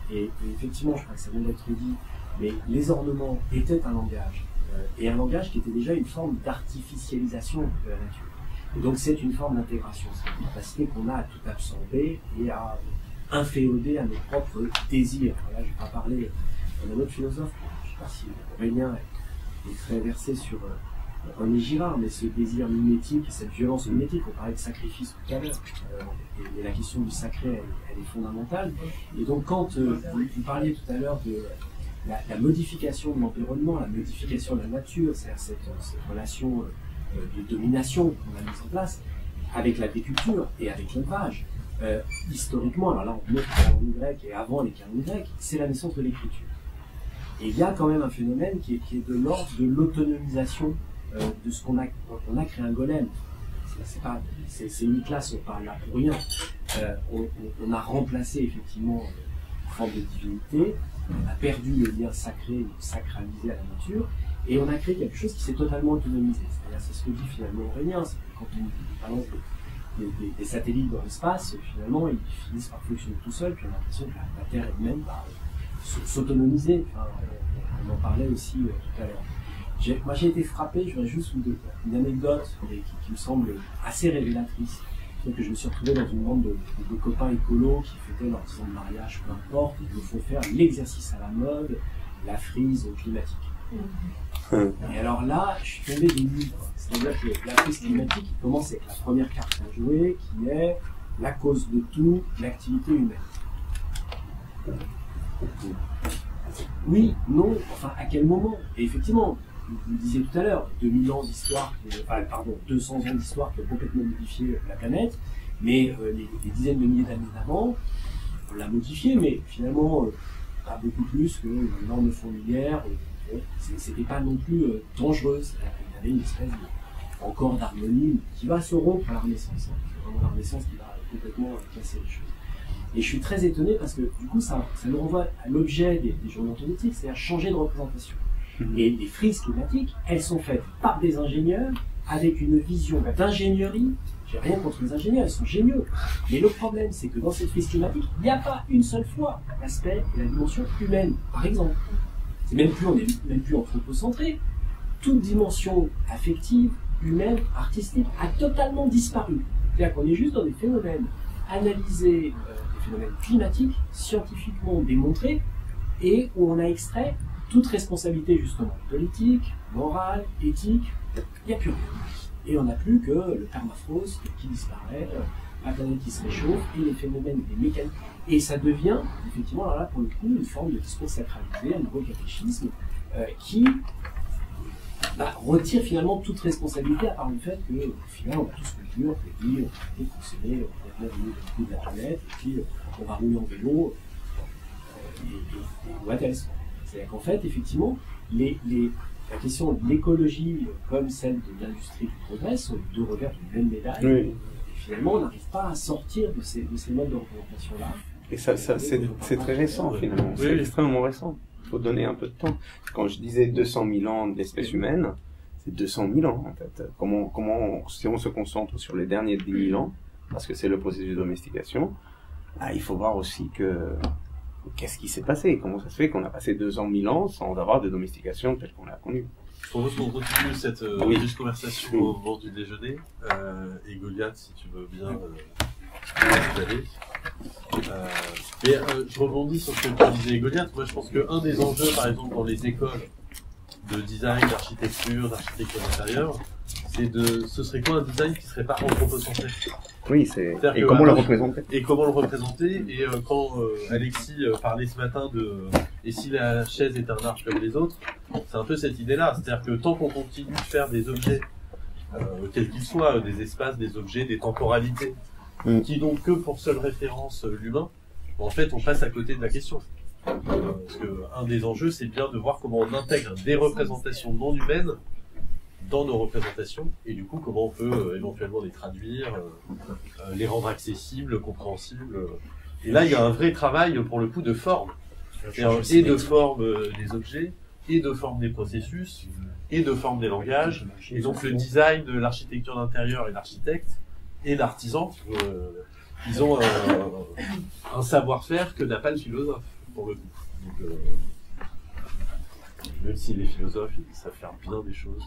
Speaker 5: et effectivement, je crois que ça vient d'être dit, mais les ornements étaient un langage, et un langage qui était déjà une forme d'artificialisation de la nature. Et donc c'est une forme d'intégration, c'est une capacité qu'on a à tout absorber et à inféoder à nos propres désirs. Voilà, je ne vais pas parler d'un autre philosophe, je ne sais pas si Aurélien est très versé sur René Girard, mais ce désir mimétique et cette violence mimétique, on parlait de sacrifice tout à l'heure, et la question du sacré, elle est fondamentale. Et donc quand vous parliez tout à l'heure de la modification de l'environnement, la modification de la nature, c'est-à-dire cette relation de domination qu'on a mise en place avec l'agriculture et avec l'élevage. Historiquement, alors là on montre les canons grecs et avant les canons grecs, c'est la naissance de l'écriture. Et il y a quand même un phénomène qui est de l'ordre de l'autonomisation de ce qu'on a. On a créé un golem. C'est une classe, on parle là pour rien. On a remplacé effectivement forme de divinité, on a perdu le lien sacré, sacralisé à la nature, et on a créé quelque chose qui s'est totalement autonomisé. C'est-à-dire, c'est ce que dit finalement Aurélien, c'est que quand on balance des satellites dans l'espace, finalement, ils finissent par fonctionner tout seuls, puis on a l'impression que la Terre elle-même va s'autonomiser. Enfin, on en parlait aussi tout à l'heure. Moi, j'ai été frappé, je voudrais juste une anecdote qui me semble assez révélatrice. C'est que je me suis retrouvé dans une bande de copains écolos qui fêtaient leur 10 ans de mariage, peu importe, et qui me font faire l'exercice à la mode, la frise climatique. Et alors là, je suis tombé des nues. C'est-à-dire que la crise climatique qui commence avec la première carte à jouer, qui est la cause de tout, l'activité humaine. Oui, non, enfin, à quel moment? Et effectivement, vous le disiez tout à l'heure, 2000 ans d'histoire, 200 ans d'histoire qui ont complètement modifié la planète, mais les dizaines de milliers d'années d'avant, on l'a modifié, mais finalement, pas beaucoup plus qu'une énorme fourmilière. C'était pas non plus dangereux. Il y avait une espèce encore d'harmonie qui va se rompre à la Renaissance. C'est vraiment la Renaissance qui va complètement casser les choses. Et je suis très étonné parce que du coup, ça nous renvoie à l'objet des journaux politiques, c'est-à-dire changer de représentation. Et les frises climatiques, elles sont faites par des ingénieurs avec une vision d'ingénierie. J'ai rien contre les ingénieurs, ils sont géniaux. Mais le problème, c'est que dans cette frise climatique, il n'y a pas une seule fois l'aspect et la dimension humaine, par exemple. On n'est même plus anthropocentré. Toute dimension affective, humaine, artistique a totalement disparu. C'est-à-dire qu'on est juste dans des phénomènes analysés, des phénomènes climatiques, scientifiquement démontrés, et où on a extrait toute responsabilité justement politique, morale, éthique. Il n'y a plus rien. Et on n'a plus que le permafrost qui disparaît, la planète qui se réchauffe, et les phénomènes, les mécaniques. Et ça devient, effectivement, alors là, pour le coup, une forme de discours sacralisé, un nouveau catéchisme, qui retire finalement toute responsabilité, à part le fait que, au final, on a tous culture, et puis on peut fonctionner, on va mettre le coup de la planète, et puis on va rouler en vélo, et what else. C'est-à-dire qu'en fait, effectivement, la question de l'écologie, comme celle de l'industrie du progrès, sont les deux revers d'une même médaille. Oui. Et finalement, on n'arrive pas à sortir de ces modes de représentation-là.
Speaker 1: Et ça c'est très récent, finalement. C'est extrêmement récent. Il faut donner un peu de temps. Quand je disais 200 000 ans de l'espèce humaine, c'est 200 000 ans, en fait. Si on se concentre sur les derniers 10 000 ans, parce que c'est le processus de domestication, il faut voir aussi qu'est-ce qui s'est passé? Comment ça se fait qu'on a passé 200 000 ans sans avoir de domestication telle qu'on l'a connue?
Speaker 2: Je propose qu'on continue cette conversation au moment du déjeuner. Et Goliath, si tu veux bien t'installer. Mais je rebondis sur ce que tu disais, Goliath. Moi, je pense qu'un des enjeux, par exemple, dans les écoles de design, d'architecture d'intérieur, ce serait quoi un design qui serait pas anthropocentré?
Speaker 1: Oui, et comment le représenter?
Speaker 2: Et comment le représenter? Et quand Alexis parlait ce matin et si la chaise est un arche comme les autres, c'est un peu cette idée-là. C'est-à-dire que tant qu'on continue de faire des objets, quels qu'ils soient, des espaces, des objets, des temporalités, qui n'ont que pour seule référence l'humain, en fait, on passe à côté de la question. Parce que un des enjeux, c'est bien de voir comment on intègre des représentations non humaines dans nos représentations, et du coup, comment on peut éventuellement les traduire, les rendre accessibles, compréhensibles. Et là, il y a un vrai travail, pour le coup, de forme. Et de forme des objets, et de forme des processus, et de forme des langages. Et donc, le design de l'architecture d'intérieur et l'architecte, et l'artisan, ils ont un savoir-faire que n'a pas le philosophe, pour le coup. Donc, même si les philosophes, ils savent faire bien des choses.